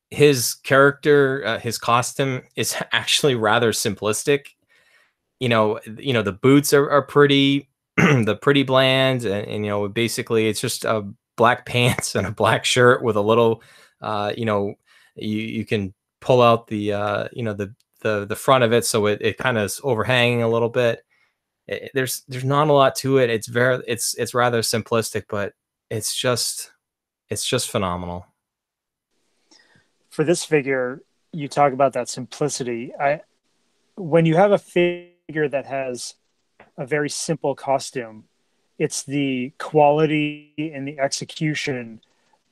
his character, his costume is actually rather simplistic. The boots are pretty, the pretty bland, and basically it's just black pants and a black shirt with a little, you can pull out the front of it so it kind of is overhanging a little bit. There's not a lot to it. It's rather simplistic, but it's just phenomenal. For this figure, you talk about that simplicity. When you have a figure that has a very simple costume, it's the quality and the execution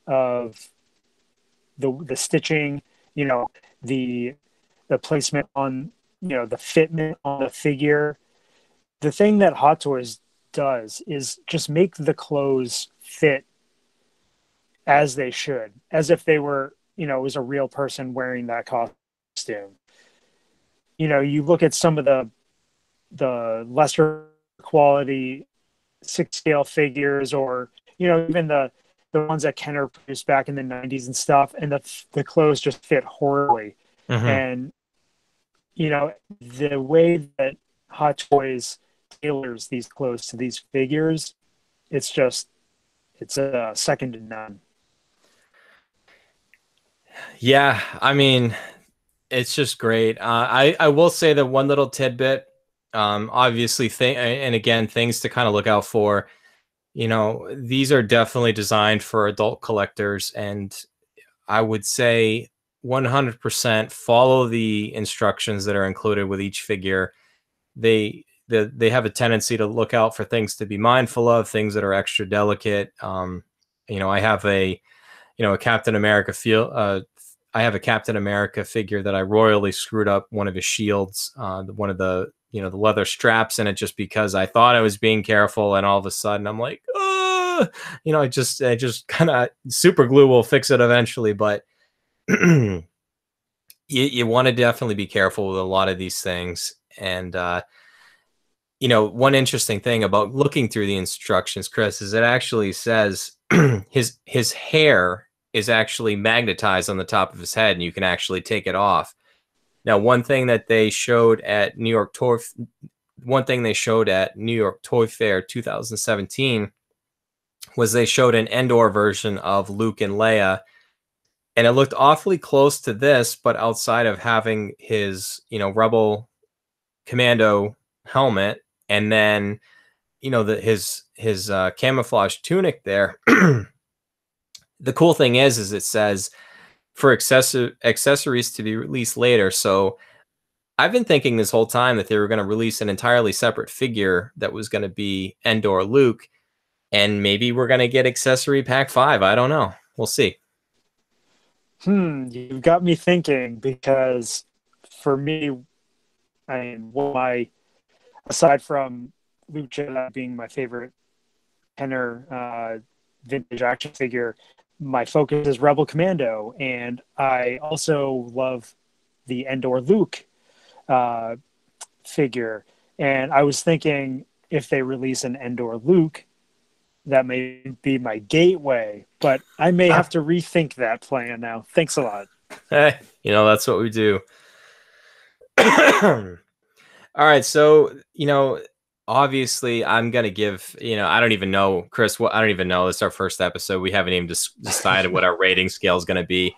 of the stitching, the placement on, the fitment on the figure. The thing that Hot Toys does is just make the clothes fit as they should, as if they were, it was a real person wearing that costume. You look at some of the lesser quality 6 scale figures, or even the ones that Kenner produced back in the 90s and stuff, and the clothes just fit horribly. Mm-hmm. And the way that Hot Toys tailors these clothes to these figures, it's a second to none. Yeah, I mean, it's just great. I will say that one little tidbit, obviously, and again, things to kind of look out for. These are definitely designed for adult collectors, and I would say 100% follow the instructions that are included with each figure. They have a tendency to look out for things to be mindful of, things that are extra delicate. I have a Captain America I have a Captain America figure that I royally screwed up one of his shields, one of the the leather straps in it, just because I thought I was being careful, and all of a sudden I'm like, I just kind of super glue will fix it eventually, but you want to definitely be careful with a lot of these things. And one interesting thing about looking through the instructions, Chris, is it actually says his hair is actually magnetized on the top of his head, and you can actually take it off. Now, one thing they showed at New York Toy Fair 2017 was they showed an Endor version of Luke and Leia, and it looked awfully close to this, but outside of having his Rebel Commando helmet, and then his camouflage tunic there. The cool thing is it says for accessories to be released later. So I've been thinking this whole time that they were going to release an entirely separate figure that was going to be Endor Luke, and maybe we're going to get accessory pack 5. I don't know. We'll see. You've got me thinking, because for me, aside from Luke Jedi being my favorite Kenner vintage action figure, my focus is Rebel Commando, and I also love the Endor Luke figure. And I was thinking, if they release an Endor Luke, that may be my gateway, but I may have to rethink that plan now. Thanks a lot. Hey, that's what we do. All right, so obviously I'm gonna give, I don't even know, Chris. What I don't even know. This is our first episode. We haven't even decided what our rating scale is gonna be.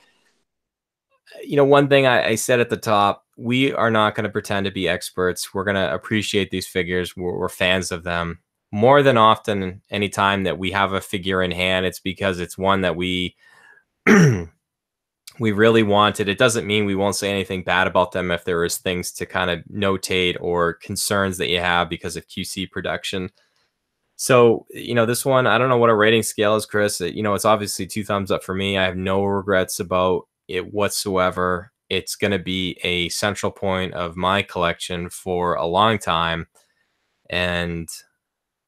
One thing I said at the top, we are not going to pretend to be experts. We're going to appreciate these figures. We're fans of them. More than often, anytime that we have a figure in hand, it's because it's one that we we really wanted. It doesn't mean we won't say anything bad about them if there is things to kind of notate or concerns that you have because of QC production. So, this one, I don't know what a rating scale is, Chris. It's obviously 2 thumbs up for me. I have no regrets about it whatsoever. It's going to be a central point of my collection for a long time. And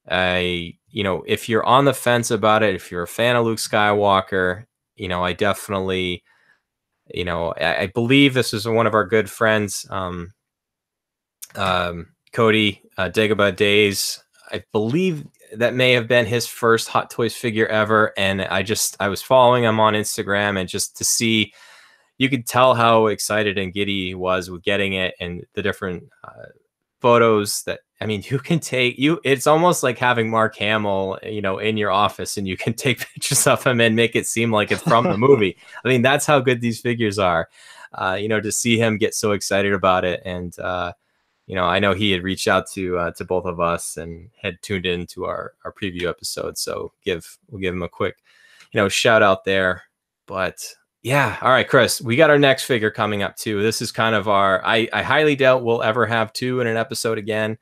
if you're on the fence about it, if you're a fan of Luke Skywalker, I definitely, I believe this is one of our good friends, Cody, Dagobah Days. I believe that may have been his first Hot Toys figure ever. And I was following him on Instagram, and just to see, you could tell how excited and giddy he was with getting it, and the different photos that, I mean, you can take it's almost like having Mark Hamill, in your office, and you can take pictures of him and make it seem like it's from the movie. I mean, that's how good these figures are. To see him get so excited about it. And, I know he had reached out to both of us and had tuned into our preview episode. So we'll give him a quick, shout out there. But yeah, all right, Chris, we got our next figure coming up too. This is kind of I highly doubt we'll ever have 2 in an episode again.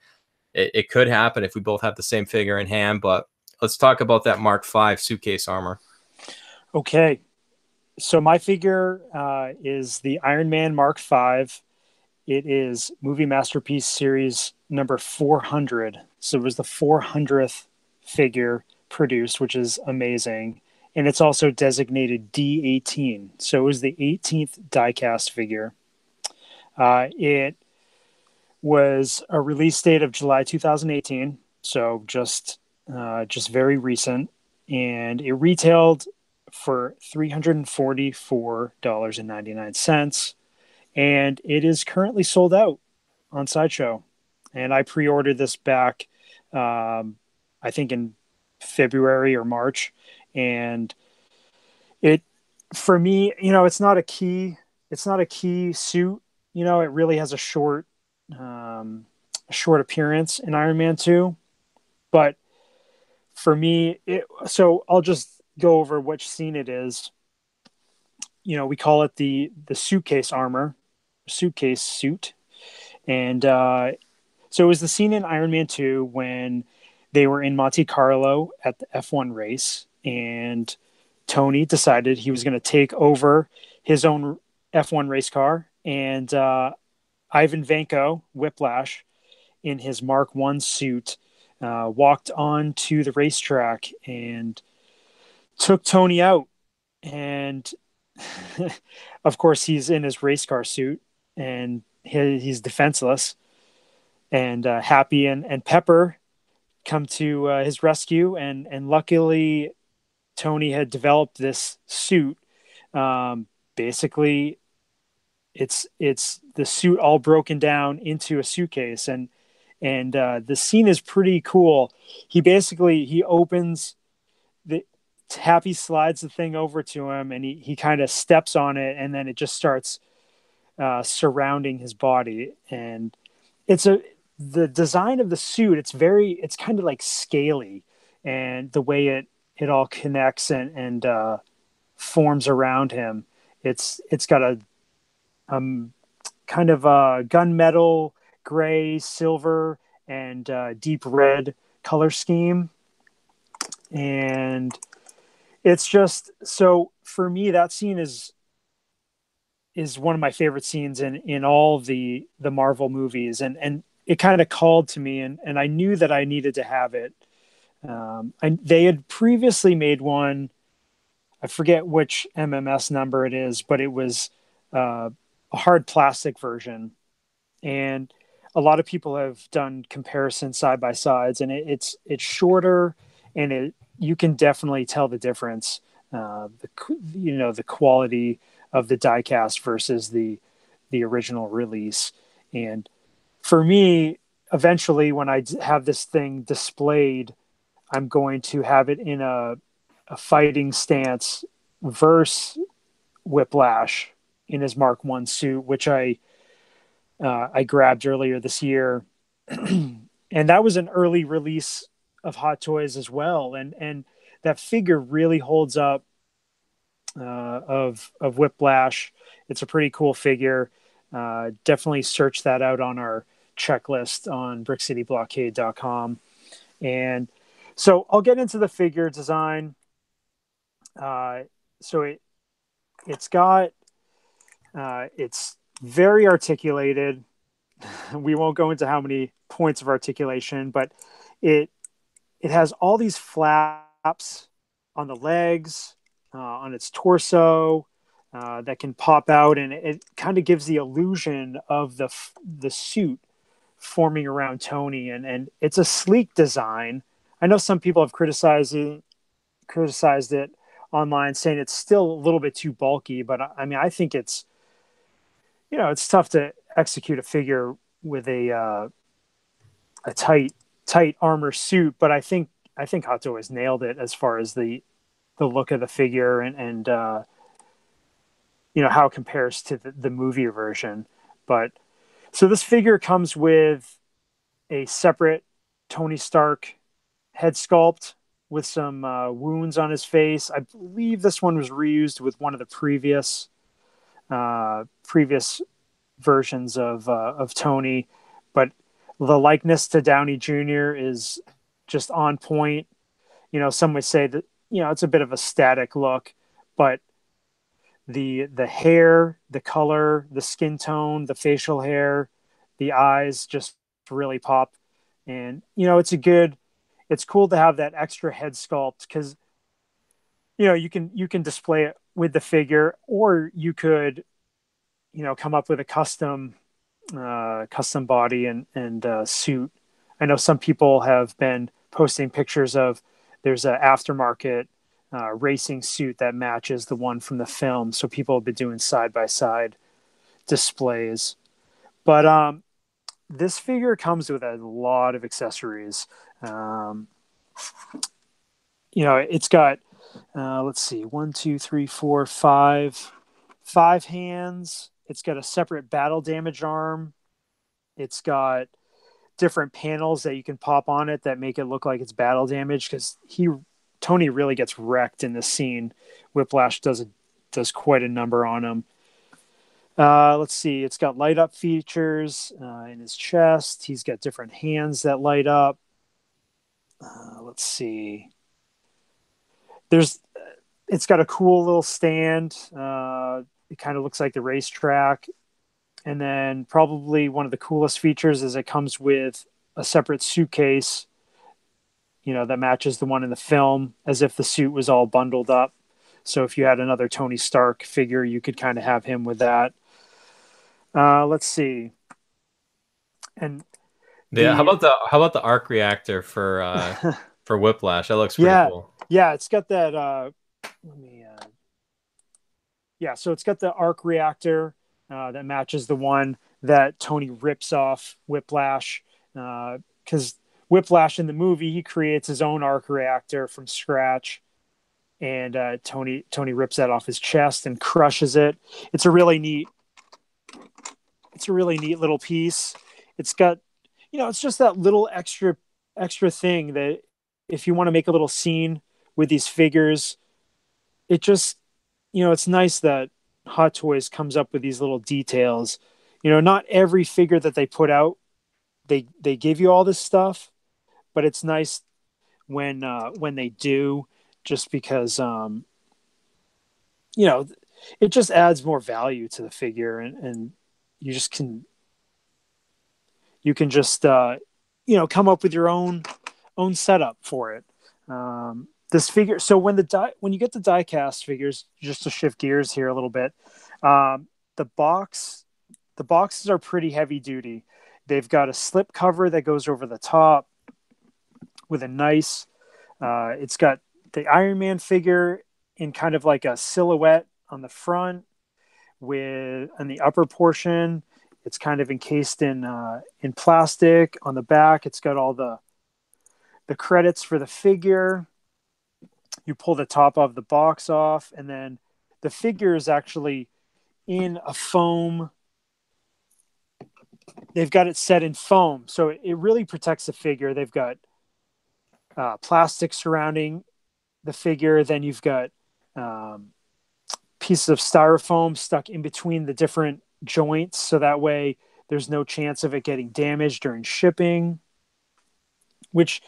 It could happen if we both have the same figure in hand, but let's talk about that Mark V suitcase armor. Okay. So my figure is the Iron Man Mark V. It is Movie Masterpiece Series number 400. So it was the 400th figure produced, which is amazing. And it's also designated D18. So it was the 18th diecast figure. It was a release date of July 2018. So just very recent. And it retailed for $344.99. And it is currently sold out on Sideshow. And I pre-ordered this back, I think in February or March. And it, for me, it's not a key suit. It really has a short appearance in Iron Man 2. But for me, so I'll just go over which scene it is. We call it the suitcase armor, suitcase suit. And so it was the scene in Iron Man 2 when they were in Monte Carlo at the F1 race, and Tony decided he was going to take over his own F1 race car. And Ivan Vanko, Whiplash, in his Mark I suit, walked onto the racetrack and took Tony out. And of course, he's in his race car suit, and he's defenseless. And Happy and Pepper come to his rescue, and luckily, Tony had developed this suit. Basically, it's the suit all broken down into a suitcase, and the scene is pretty cool. He opens the Happy slides the thing over to him, and he kind of steps on it, and then it just starts surrounding his body. And the design of the suit, it's kind of like scaly, and the way it all connects and forms around him. It's got a kind of a gunmetal, gray, silver, and deep red color scheme. And it's just, so for me, that scene is one of my favorite scenes in all the Marvel movies, and it kind of called to me, and I knew that I needed to have it. They had previously made one, I forget which MMS number it is, but it was a hard plastic version, and a lot of people have done comparisons side by sides, and it's shorter, and you can definitely tell the difference. The quality of the diecast versus the original release. And for me, eventually, when I have this thing displayed, I'm going to have it in a fighting stance versus Whiplash in his Mark One suit, which I grabbed earlier this year, and that was an early release of Hot Toys as well, and that figure really holds up of Whiplash. It's a pretty cool figure. Definitely search that out on our checklist on brickcityblockade.com. And so I'll get into the figure design. So it's got it's very articulated. We won't go into how many points of articulation, but it it has all these flaps on the legs, on its torso, that can pop out, and it kind of gives the illusion of the suit forming around Tony, and it's a sleek design. I know some people have criticized it online, saying it's still a little bit too bulky, but I mean, I think it's tough to execute a figure with a tight armor suit, but I think Hot Toys nailed it as far as the look of the figure, and how it compares to the movie version. But so this figure comes with a separate Tony Stark head sculpt with some wounds on his face. I believe this one was reused with one of the previous versions of Tony, but the likeness to Downey Jr. is just on point. Some would say that it's a bit of a static look, but the hair, the color, the skin tone, the facial hair, the eyes just really pop. And it's cool to have that extra head sculpt, because you can display it with the figure, or you could come up with a custom body and suit. I know some people have been posting pictures of, there's an aftermarket racing suit that matches the one from the film. So people have been doing side by side displays. But this figure comes with a lot of accessories. It's got, let's see, one, two, three, four, five hands. It's got a separate battle damage arm. It's got different panels that you can pop on it that make it look like it's battle damage, because Tony really gets wrecked in this scene. Whiplash does quite a number on him. Let's see. It's got light up features in his chest. He's got different hands that light up. Let's see. It's got a cool little stand. It kind of looks like the racetrack. And then probably one of the coolest features is it comes with a separate suitcase, that matches the one in the film, as if the suit was all bundled up. So if you had another Tony Stark figure, you could kind of have him with that. Let's see. And Yeah, how about the arc reactor for Whiplash? That looks pretty yeah, cool. yeah, it's got that. Let me. Yeah, so it's got the arc reactor that matches the one that Tony rips off Whiplash, because Whiplash in the movie, he creates his own arc reactor from scratch, and Tony rips that off his chest and crushes it. It's a really neat little piece. It's got, it's just that little extra thing that, if you want to make a little scene with these figures, it just, it's nice that Hot Toys comes up with these little details. Not every figure that they put out, they give you all this stuff, but it's nice when they do, just because it just adds more value to the figure, and you can just come up with your own setup for it. This figure, so when you get the die cast figures, just to shift gears here a little bit, the boxes are pretty heavy duty. They've got a slip cover that goes over the top with a nice, it's got the Iron Man figure in kind of like a silhouette on the front, with on the upper portion It's kind of encased in plastic. On the back, it's got all the credits for the figure. You pull the top of the box off, and then the figure is actually in a foam. They've got it set in foam, so it really protects the figure. They've got plastic surrounding the figure. Then you've got pieces of styrofoam stuck in between the different joints, so that way there's no chance of it getting damaged during shipping. Which,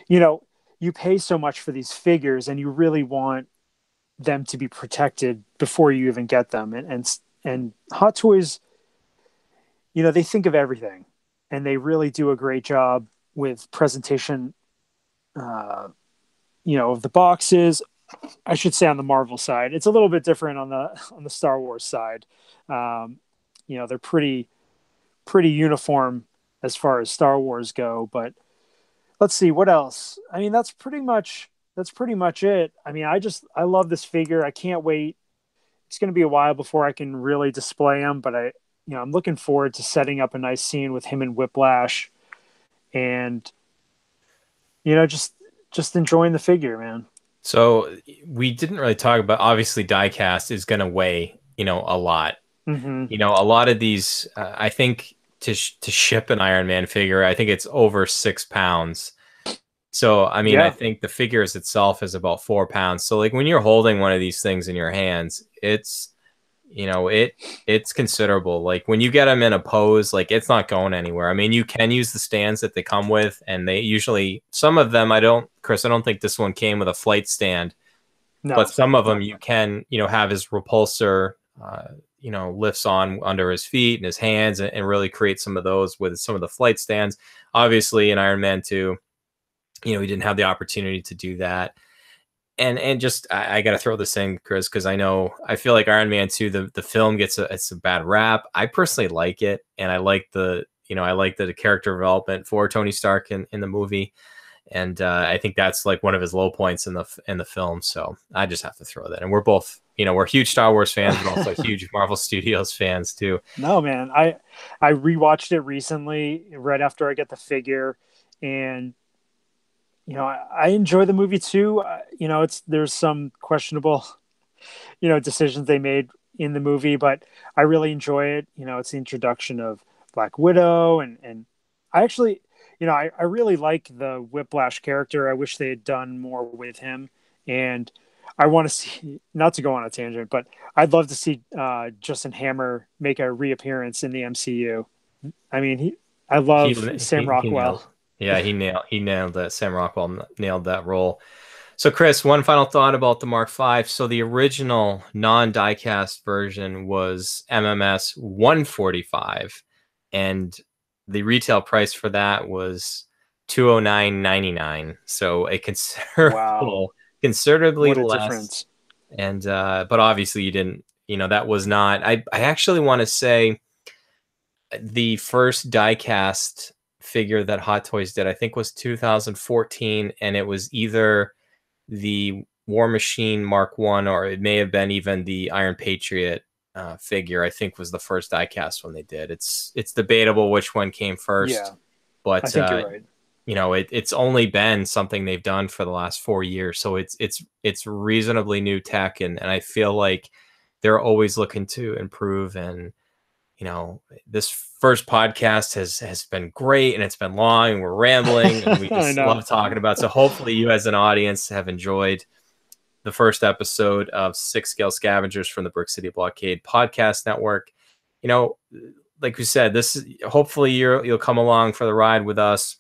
you pay so much for these figures, and you really want them to be protected before you even get them. And Hot Toys, they think of everything, and they really do a great job with presentation, of the boxes. I should say on the Marvel side, it's a little bit different on the Star Wars side. They're pretty uniform as far as Star Wars go. But let's see what else. I mean, that's pretty much it. I mean, I love this figure. I can't wait. It's going to be a while before I can really display him, but I'm looking forward to setting up a nice scene with him and Whiplash, and just enjoying the figure, man. So we didn't really talk about, obviously diecast is going to weigh, a lot. Mm-hmm. A lot of these, I think to ship an Iron Man figure, I think it's over 6 pounds. So, I mean, Yeah. I think the figures itself is about 4 pounds. So like when you're holding one of these things in your hands, it's, it's considerable. Like when you get them in a pose, like it's not going anywhere. I mean, you can use the stands that they come with, and they usually, some of them, Chris, I don't think this one came with a flight stand, No. but some of them you can, have his repulsor, lifts on under his feet and his hands, and really create some of those with some of the flight stands. Obviously in Iron Man 2, he didn't have the opportunity to do that. And just I got to throw this in, Chris, because I feel like Iron Man 2, the film it's a bad rap. I personally like it, and I like the character development for Tony Stark in the movie, and I think that's like one of his low points in the film. So I just have to throw that. And we're both, we're huge Star Wars fans, but also huge Marvel Studios fans too. No, man, I rewatched it recently right after I get the figure, and I enjoy the movie too. There's some questionable, decisions they made in the movie, but I really enjoy it. It's the introduction of Black Widow, and I actually, I really like the Whiplash character. I wish they had done more with him, and I want to see, not to go on a tangent, but I'd love to see Justin Hammer make a reappearance in the MCU. I mean, I love Sam Rockwell. He nailed that. Sam Rockwell nailed that role. So, Chris, one final thought about the Mark V. So, the original non-diecast version was MMS 145, and the retail price for that was $209.99. So, a considerably what a less. Difference. And but obviously, you didn't. That was not. I actually want to say the first diecast figure that Hot Toys did, I think, was 2014, and it was either the War Machine Mark 1, or it may have been even the Iron Patriot figure. I think was the first diecast one they did. It's debatable which one came first. Yeah, but I think you're right. It's only been something they've done for the last 4 years, so it's reasonably new tech, and I feel like they're always looking to improve. And this first podcast has been great, and it's been long, and we're rambling, and we just love talking about it. So hopefully you as an audience have enjoyed the first episode of 6 Scale Scavengers from the Brick City Blockade Podcast Network. Like we said, hopefully you'll come along for the ride with us,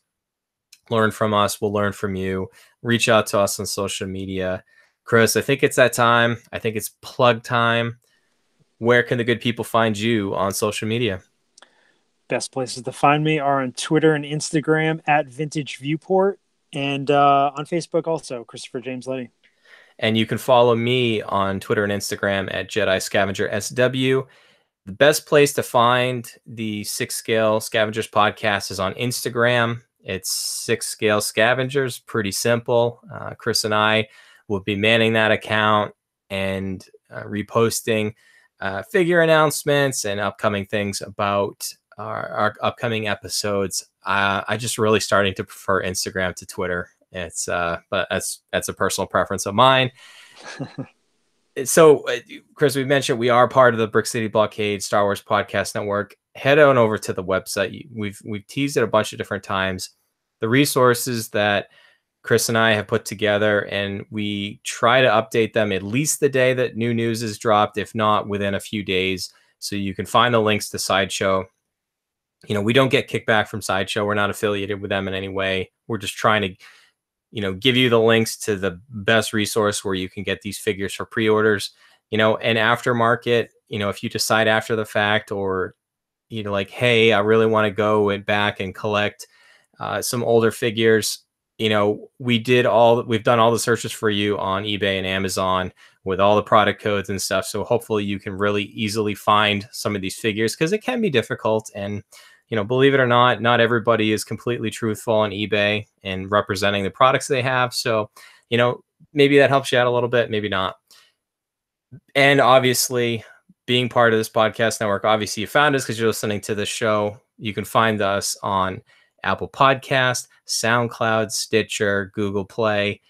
learn from us, we'll learn from you. Reach out to us on social media. Chris, I think it's that time. I think it's plug time. Where can the good people find you on social media? Best places to find me are on Twitter and Instagram at Vintage Viewport, and on Facebook also, Christopher James Letty. And you can follow me on Twitter and Instagram at Jedi Scavenger SW. The best place to find the 6 Scale Scavengers podcast is on Instagram. It's 6 Scale Scavengers. Pretty simple. Chris and I will be manning that account and reposting figure announcements and upcoming things about our upcoming episodes. I just really starting to prefer Instagram to Twitter. It's but that's a personal preference of mine. So, Chris, we mentioned we are part of the Brick City Blockade Star Wars Podcast Network. Head on over to the website. We've teased it a bunch of different times. The resources that Chris and I have put together, and we try to update them at least the day that new news is dropped, if not within a few days. So you can find the links to Sideshow. We don't get kickback from Sideshow. We're not affiliated with them in any way. We're just trying to give you the links to the best resource where you can get these figures for pre-orders, and aftermarket, if you decide after the fact, or, like, hey, I really want to go and back and collect some older figures. We've done all the searches for you on eBay and Amazon with all the product codes and stuff. So hopefully you can really easily find some of these figures, because it can be difficult. And believe it or not everybody is completely truthful on eBay and representing the products they have. So, maybe that helps you out a little bit, maybe not. And obviously, being part of this podcast network, obviously you found us because you're listening to this show. You can find us on Apple Podcast, SoundCloud, Stitcher, Google Play,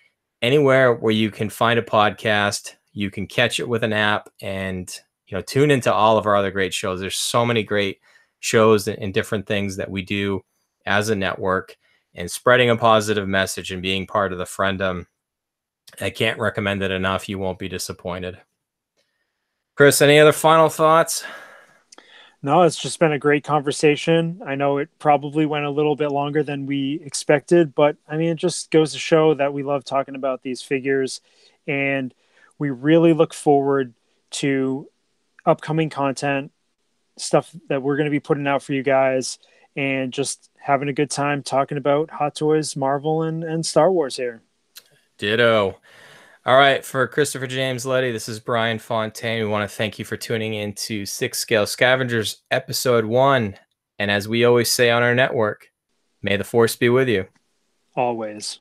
anywhere where you can find a podcast. You can catch it with an app, and tune into all of our other great shows. There's so many great shows and different things that we do as a network, and spreading a positive message and being part of the friendom. I can't recommend it enough. You won't be disappointed. Chris, any other final thoughts? No, it's just been a great conversation. I know it probably went a little bit longer than we expected, but I mean, it just goes to show that we love talking about these figures, and we really look forward to upcoming content, stuff that we're going to be putting out for you guys, and just having a good time talking about Hot Toys, Marvel, and Star Wars here. Ditto. All right, for Christopher James Letty, this is Brian Fontaine. We want to thank you for tuning in to 6 Scale Scavengers Episode 1. And as we always say on our network, may the Force be with you. Always.